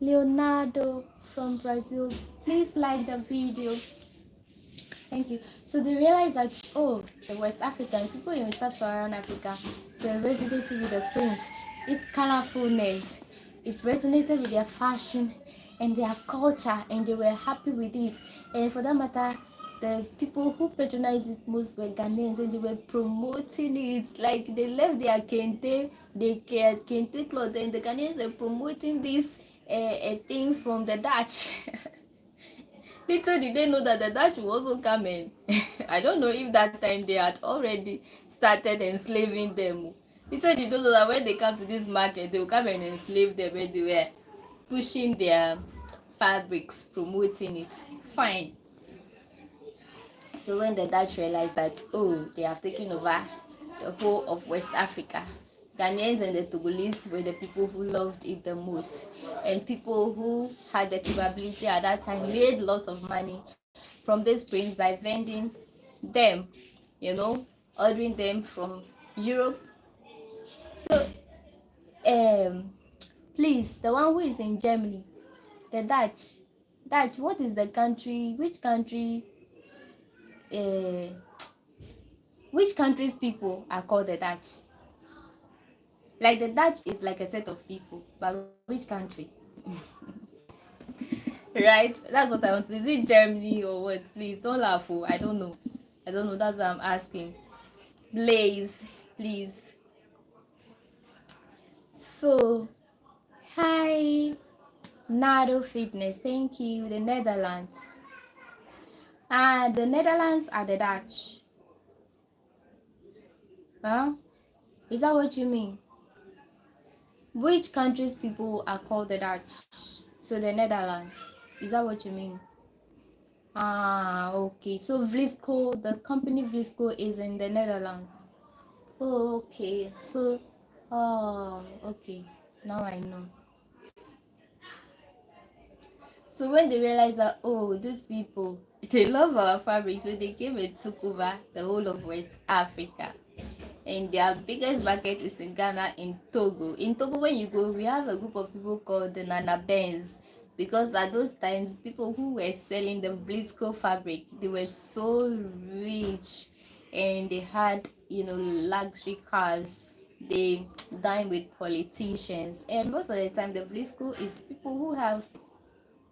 Leonardo from Brazil. Please like the video. Thank you. So they realized that, oh, the West Africans, people in sub-Saharan Africa, were resonating with the prints, its colorfulness. It resonated with their fashion and their culture, and they were happy with it. And for that matter, the people who patronized it most were Ghanaians, and they were promoting it. Like, they left their kente, kente cloth, and the Ghanaians were promoting this a thing from the Dutch. Little did they know that the Dutch will also come in. I don't know if that time they had already started enslaving them. Little did they know that when they come to this market, they will come and enslave them when they were pushing their fabrics, promoting it. Fine. So when the Dutch realized that, oh, they have taken over the whole of West Africa, Ghanaians and the Togolese were the people who loved it the most. And people who had the capability at that time made lots of money from these prints by vending them, ordering them from Europe. So, please, the one who is in Germany, the Dutch, what is the country, uh, which country's people are called the Dutch? Like, the Dutch is like a set of people, but which country? Right? That's what I want to. Is it Germany or what? Please don't laugh. Oh, I don't know. That's what I'm asking. Blaze, please. So, hi, Nado Fitness. Thank you. The Netherlands. The Netherlands are the Dutch. Huh? Is that what you mean? Which country's people are called the Dutch? So the Netherlands. Is that what you mean? Okay. So Vlisco, the company Vlisco is in the Netherlands. Oh, okay. So, okay. Now I know. So when they realized that, oh, these people, they love our fabric, so they came and took over the whole of West Africa. And their biggest market is in Ghana, in Togo. In Togo, when you go, we have a group of people called the Nana Benz, because at those times, people who were selling the Vlisco fabric, they were so rich, and they had, luxury cars. They dine with politicians, and most of the time, the Vlisco is people who have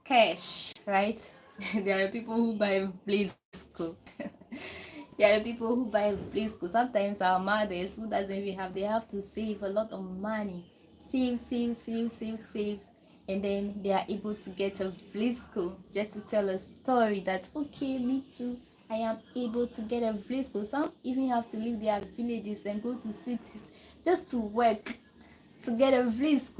cash, right? There are people who buy Vlisco. There are people who buy Vlisco. Sometimes our mothers who doesn't even have, they have to save a lot of money. Save. And then they are able to get a Vlisco just to tell a story that, okay, me too, I am able to get a place. Some even have to leave their villages and go to cities just to work to get a place.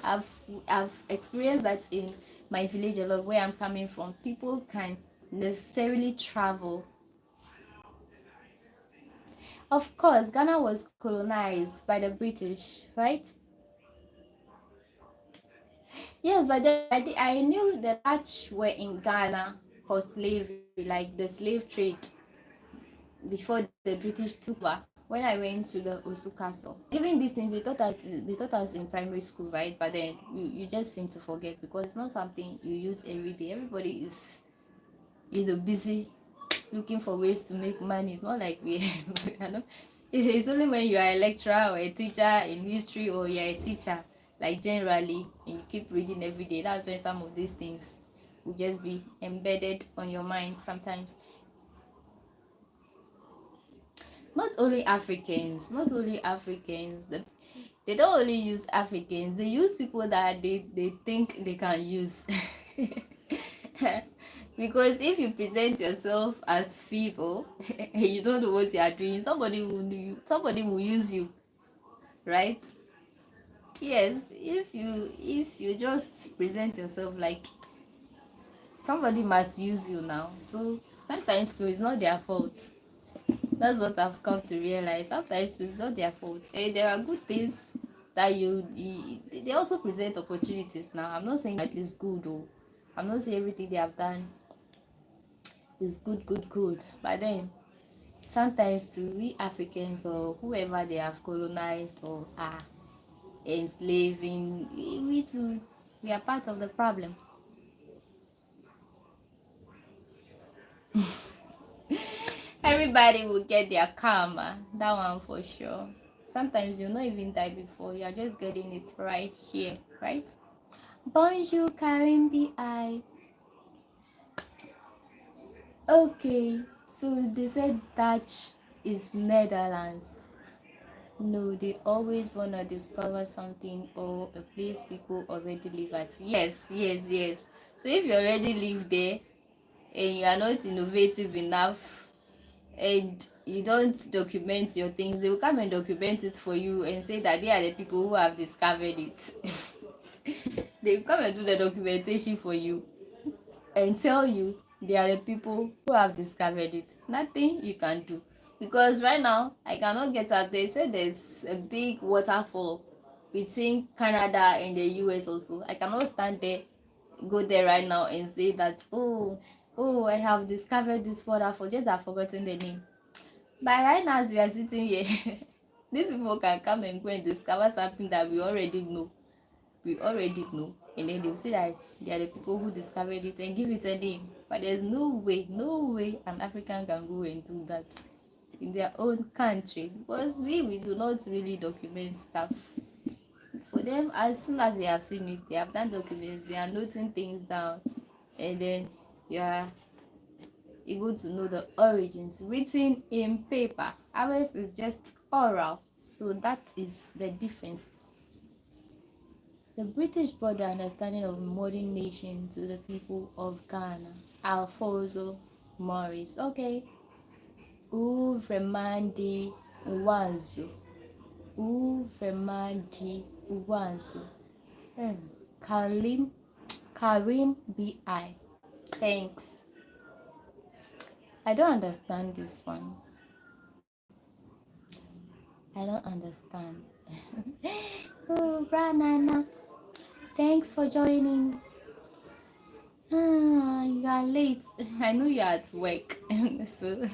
I've I've experienced that in my village a lot, where I'm coming from. People can necessarily travel. Of course, Ghana was colonized by the British, right? Yes, but then I knew the Dutch were in Ghana for slavery, like the slave trade before the British took over. When I went to the Osu Castle, even these things they taught us in primary school, right? But then you just seem to forget because it's not something you use every day. Everybody is busy looking for ways to make money. It's not like we you know, it's only when you are a lecturer or a teacher in history, or you're a teacher like generally, and you keep reading every day, that's when some of these things will just be embedded on your mind sometimes. Not only Africans, they don't only use Africans, they use people that they think they can use. Because if you present yourself as feeble and you don't know what you are doing, somebody will use you, right? Yes, if you just present yourself like, somebody must use you now. So sometimes too, it's not their fault. That's what I've come to realize. Sometimes it's not their fault. There are good things that they also present opportunities now. I'm not saying that it's good, though. I'm not saying everything they have done is good. But then sometimes to we Africans or whoever they have colonized or are enslaving, we too, we are part of the problem. Everybody will get their karma, that one for sure. Sometimes you'll not even die before, you're just getting it right here, right? Bonjour, Karim BI. Okay, so they said Dutch is Netherlands. No, they always want to discover something or a place people already live at. Yes. So if you already live there and you are not innovative enough and you don't document your things, they will come and document it for you and say that they are the people who have discovered it. They will come and do the documentation for you and tell you they are the people who have discovered it. Nothing you can do. Because right now, I cannot get out there. Say there's a big waterfall between Canada and the US also. I cannot stand there, go there right now and say that, oh, I have discovered this waterfall. Just I've forgotten the name. But right now, as we are sitting here, these people can come and go and discover something that we already know, and then they'll say that they are the people who discovered it and give it a name. But there's no way an African can go and do that in their own country, because we do not really document stuff. For them, as soon as they have seen it, they have done documents, they are noting things down, and then you are able to know the origins written in paper. Ours is just oral, so that is the difference. The British brought the understanding of modern nation to the people of Ghana. Alfonso Maurice. Okay. Uvremandi Uwanzu. Uvremandi Uwanzu. Hmm. Karim B.I. Thanks. I don't understand this one. I don't understand. Oh, Branana. Thanks for joining. You are late. I know you are at work. So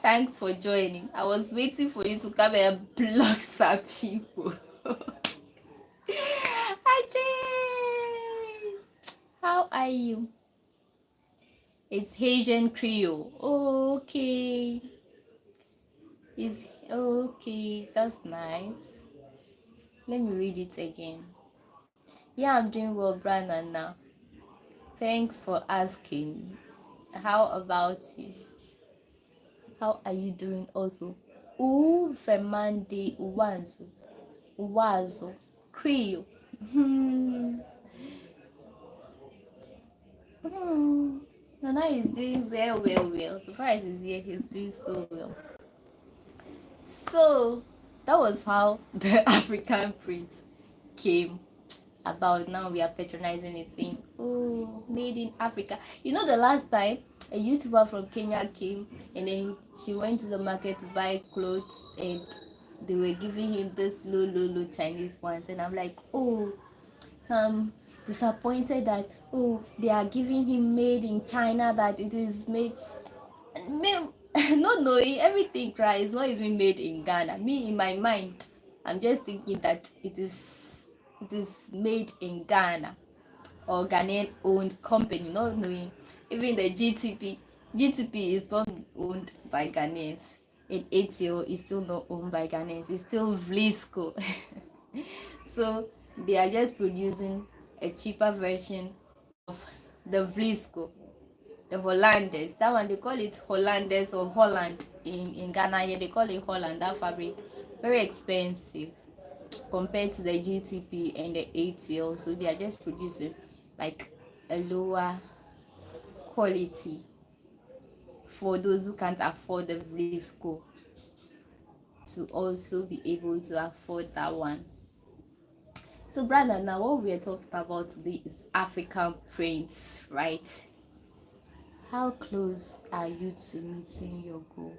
thanks for joining. I was waiting for you to come and block some people. Ajay! How are you? It's Haitian Creole. Okay. It's okay. That's nice. Let me read it again. Yeah, I'm doing well, Brandon, now. Thanks for asking. How about you? How are you doing also? Uvemande Uwanzu. Uwazo. Creole. Hmm. Hmm. Nana is doing well, well, well. So far as he's here, he's doing so well. So that was how the African prince came about. Now we are patronizing it, saying, "Oh, made in Africa." You know, the last time a YouTuber from Kenya came, and then she went to the market to buy clothes, and they were giving him this low Chinese ones, and I'm like, oh, disappointed that, oh, they are giving him made in China, that it is made not knowing everything cry is not even made in Ghana. Me, in my mind, I'm just thinking that it is made in Ghana or Ghanaian owned company, not knowing even the GTP is not owned by Ghanaians, and ATO is still not owned by Ghanaians, it's still Vlisco. So they are just producing a cheaper version of the Vlisco, the Hollanders. That one they call it Hollanders or Holland in Ghana. Here they call it Holland. That fabric very expensive compared to the GTP and the ATL. So they are just producing like a lower quality for those who can't afford the Vlisco to also be able to afford that one. So Brandon, now what we are talking about today is African prints, right? How close are you to meeting your goal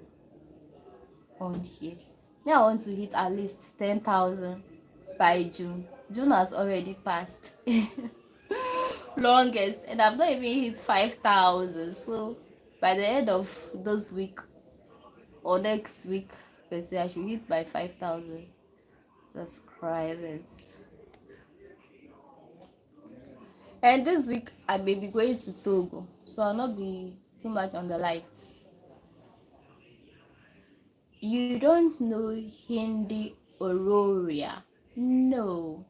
on here? Me, I want to hit at least 10,000 by June. June has already passed. Longest, and I've not even hit 5,000. So by the end of this week or next week, let's say I should hit by 5,000 subscribers. And this week I may be going to Togo, so I'll not be too much on the live. You don't know Hindi Aurora? No,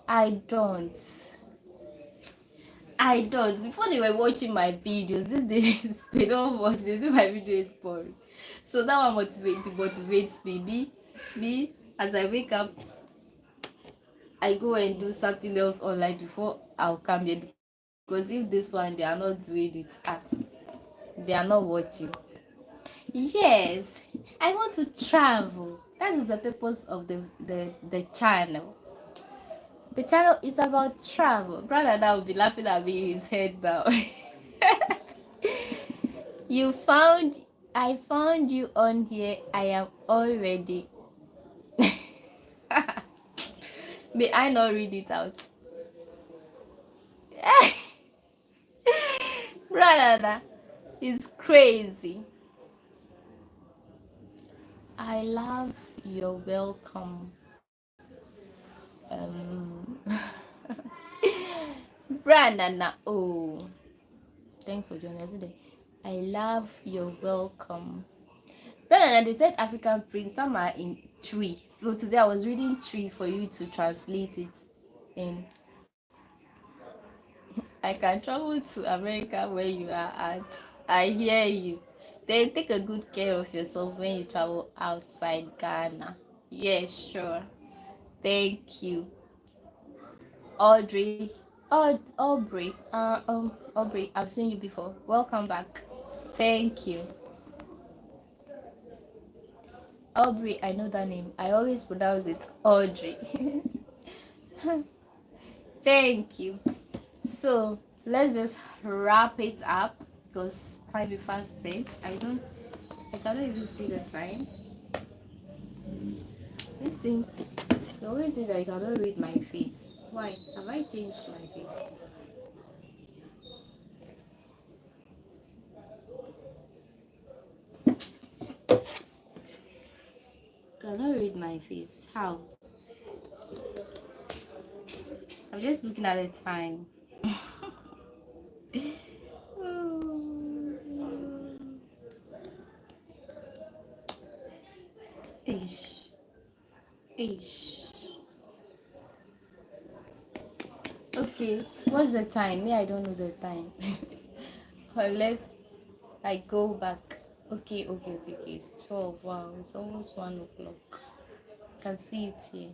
I don't. I don't. Before they were watching my videos, these days they don't watch. They say my video is boring. So that one motivates me. Me, as I wake up, I go and do something else online before I'll come here. Because if this one they are not doing it, they are not watching. Yes, I want to travel. That is the purpose of the channel. The channel is about travel. Brother now will be laughing at me in his head now. You found I found you on here. I am already. May I not read it out? Brother, it's crazy. I love your welcome. Um Brandon, oh, thanks for joining us today. I love your welcome. Brandon, they said African prints, some are in tree. So today I was reading tree for you to translate it in. I can travel to America where you are at. I hear you. Then take a good care of yourself when you travel outside Ghana. Yes, sure. Thank you. Audrey. Aubrey. Aubrey, I've seen you before. Welcome back. Thank you. Aubrey, I know that name. I always pronounce it Audrey. Thank you. So let's just wrap it up because time is fast spent. I cannot even see the time. This thing, they always say that I cannot read my face. Why? Have I changed my face? Cannot read my face. How? I'm just looking at the time. Ish. Ish. Okay, what's the time? Me, I don't know the time. Unless I go back. Okay. It's 12. Wow, it's almost 1 o'clock. I can see it here.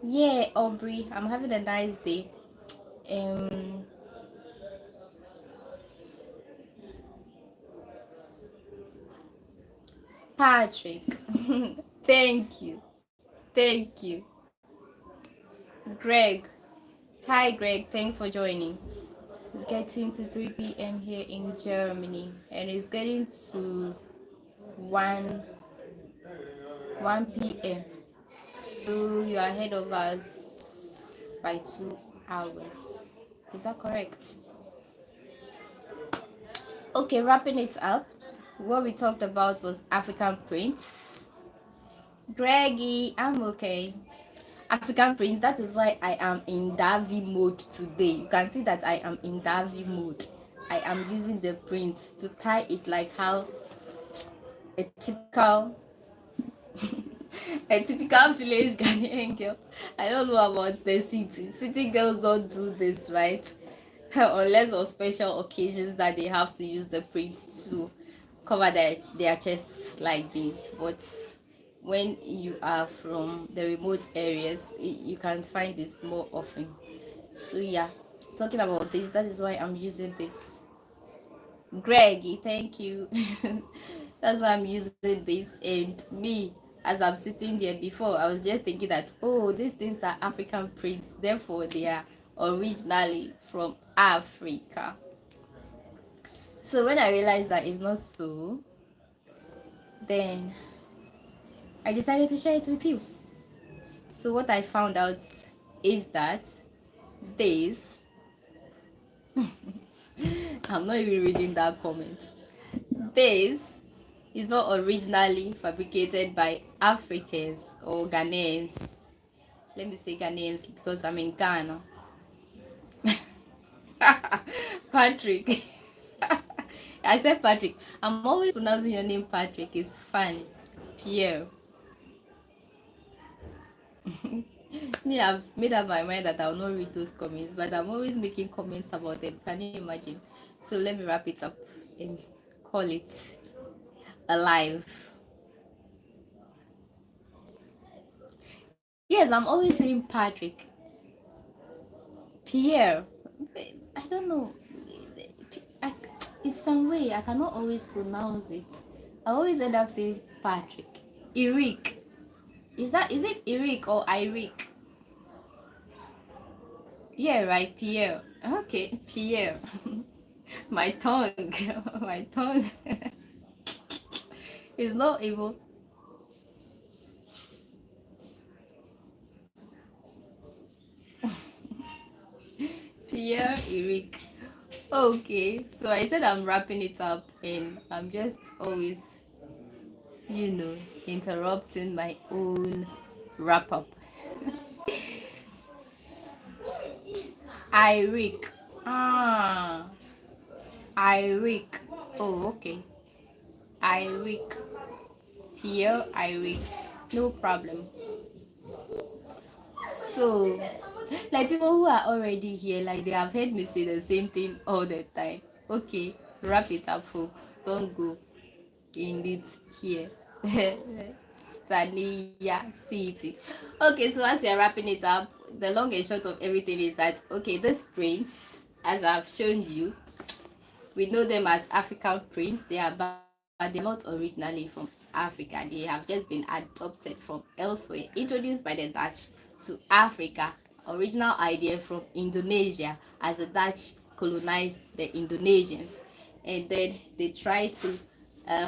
Yeah, Aubrey, I'm having a nice day. Um, Patrick. Thank you. Thank you. Greg. Hi, Greg. Thanks for joining. Getting to 3 p.m. here in Germany, and it's getting to 1 p.m. So you are ahead of us by 2 hours. Is that correct? Okay, wrapping it up. What we talked about was African prints. Greggy, I'm okay. African prints, that is why I am in Davi mode today. You can see that I am in Davi mode. I am using the prints to tie it like how a typical a typical village Ghanaian girl. I don't know about the city. City girls don't do this, right? Unless on special occasions that they have to use the prints to cover their chests like this. But when you are from the remote areas, you can find this more often. So yeah, talking about this, that is why I'm using this. Greggy, thank you. That's why I'm using this. And me, as I'm sitting there before, I was just thinking that, oh, these things are African prints, therefore they are originally from Africa. So when I realized that it's not so, then I decided to share it with you. So what I found out is that this, I'm not even reading that comment. This is not originally fabricated by Africans or Ghanaians. Let me say Ghanaians because I'm in Ghana. Patrick. I said Patrick. I'm always pronouncing your name Patrick. It's funny. Pierre. Me, I've made up my mind that I'll not read those comments, but I'm always making comments about them. Can you imagine? So let me wrap it up and call it alive. Yes, I'm always saying Patrick. Pierre. I don't know. I, it's some way I cannot always pronounce it. I always end up saying Patrick. Eric. Is it Eric or Eric? Yeah, right, Pierre. Okay, Pierre. My tongue. My tongue is not able. Pierre Eric. Okay, so I said I'm wrapping it up and I'm just always, interrupting my own wrap up. Eric. Ah, Eric. Oh, okay. Eric. Pierre Eric. No problem. So, like people who are already here, like they have heard me say the same thing all the time. Okay, wrap it up, folks. Don't go in it here. Sania City. Okay, so as we are wrapping it up, the long and short of everything is that okay, these prints, as I've shown you, we know them as African prints. They are but they're not originally from Africa. They have just been adopted from elsewhere, introduced by the Dutch to Africa. Original idea from Indonesia as the Dutch colonized the Indonesians, and then they try to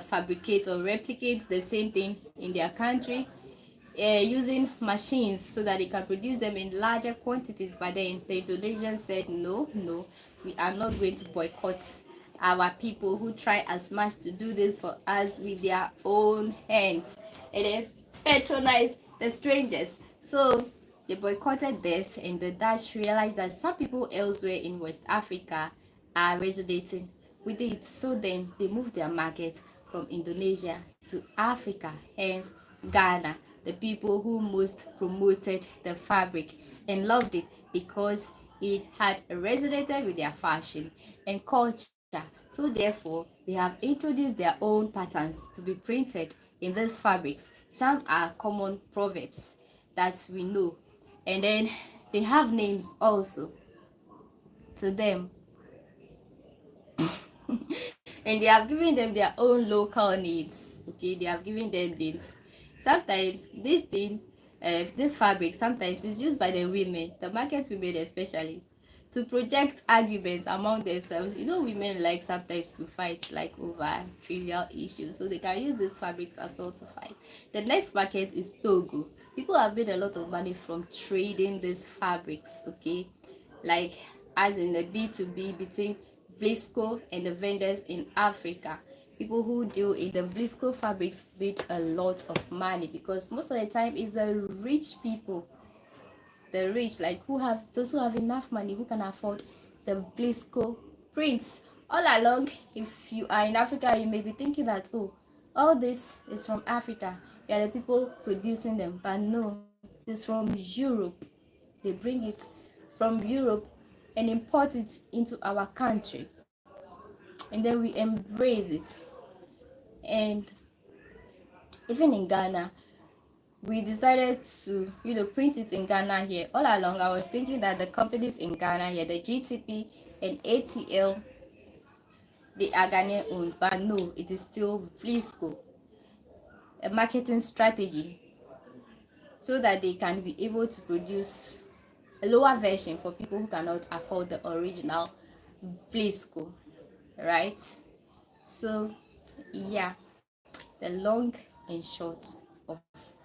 fabricate or replicate the same thing in their country using machines so that they can produce them in larger quantities. But then the Indonesians said, no, no, we are not going to boycott our people who try as much to do this for us with their own hands, and then patronize the strangers. So they boycotted this, and the Dutch realized that some people elsewhere in West Africa are resonating with it. So then they moved their market from Indonesia to Africa, hence Ghana, the people who most promoted the fabric and loved it because it had resonated with their fashion and culture. So therefore, they have introduced their own patterns to be printed in these fabrics. Some are common proverbs that we know, and then they have names also to them. And they have given them their own local names. Okay, they have given them names. Sometimes this thing, this fabric, sometimes is used by the women, the market women especially, to project arguments among themselves. You know, women like sometimes to fight like over trivial issues, so they can use these fabrics as well to fight. The next market is Togo. People have made a lot of money from trading these fabrics, okay, like as in the B2B between Vlisco and the vendors in Africa. People who deal in the Vlisco fabrics made a lot of money because most of the time it's the rich people, the rich, like who have those who have enough money, who can afford the Vlisco prints. All along, if you are in Africa, you may be thinking that, oh, all this is from Africa, we are the people producing them, but no, it's from Europe. They bring it from Europe and import it into our country, and then we embrace it. And even in Ghana, we decided to, print it in Ghana here. All along, I was thinking that the companies in Ghana here, the GTP and ATL, they are Ghanaian owned, but no, it is still Vlisco, a marketing strategy, so that they can be able to produce a lower version for people who cannot afford the original Vlisco, right? So, yeah, the long and short of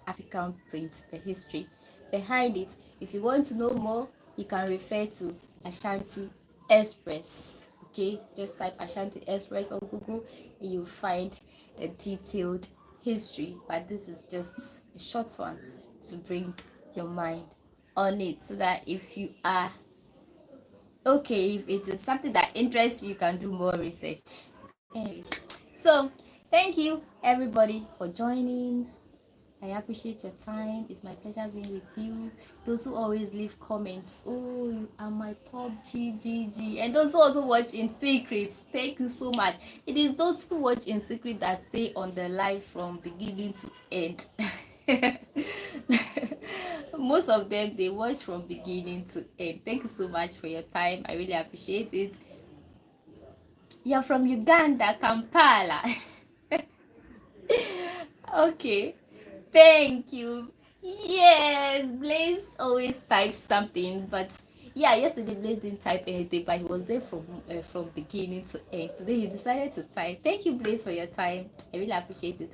African print, the history behind it. If you want to know more, you can refer to Ashanti Express. Okay, just type Ashanti Express on Google and you'll find the detailed history. But this is just a short one to bring your mind on it, so that if you are okay, if it is something that interests you, you can do more research. Anyways, so thank you everybody for joining. I appreciate your time. It's my pleasure being with you. Those who always leave comments, oh, you are my top GGG. And those who also watch in secret, thank you so much. It is those who watch in secret that stay on the live from beginning to end. Most of them, they watch from beginning to end. Thank you so much for your time. I really appreciate it. You're from Uganda, Kampala. Okay, thank you. Yes, Blaze always types something, but yeah, yesterday Blaze didn't type anything, but he was there from beginning to end. Today he decided to type. Thank you, Blaze, for your time. I really appreciate it.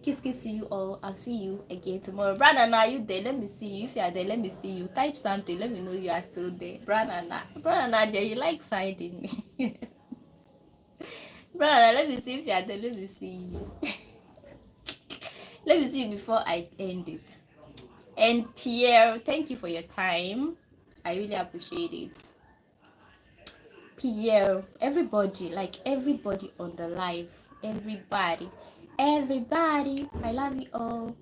Kiss to you all. I'll see you again tomorrow. Brandon, are you there? Let me see you. If you are there, let me see you. Type something. Let me know you are still there. Brandon, there. You like siding me. Brandon, let me see if you are there. Let me see you. Let me see you before I end it. And Pierre, thank you for your time. I really appreciate it. Pierre, everybody, like everybody on the live, everybody, I love you all.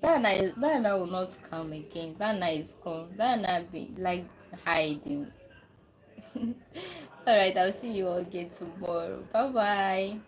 Brana will not come again. Brana is gone. Brana be like hiding. All right, I'll see you all again tomorrow. Bye bye.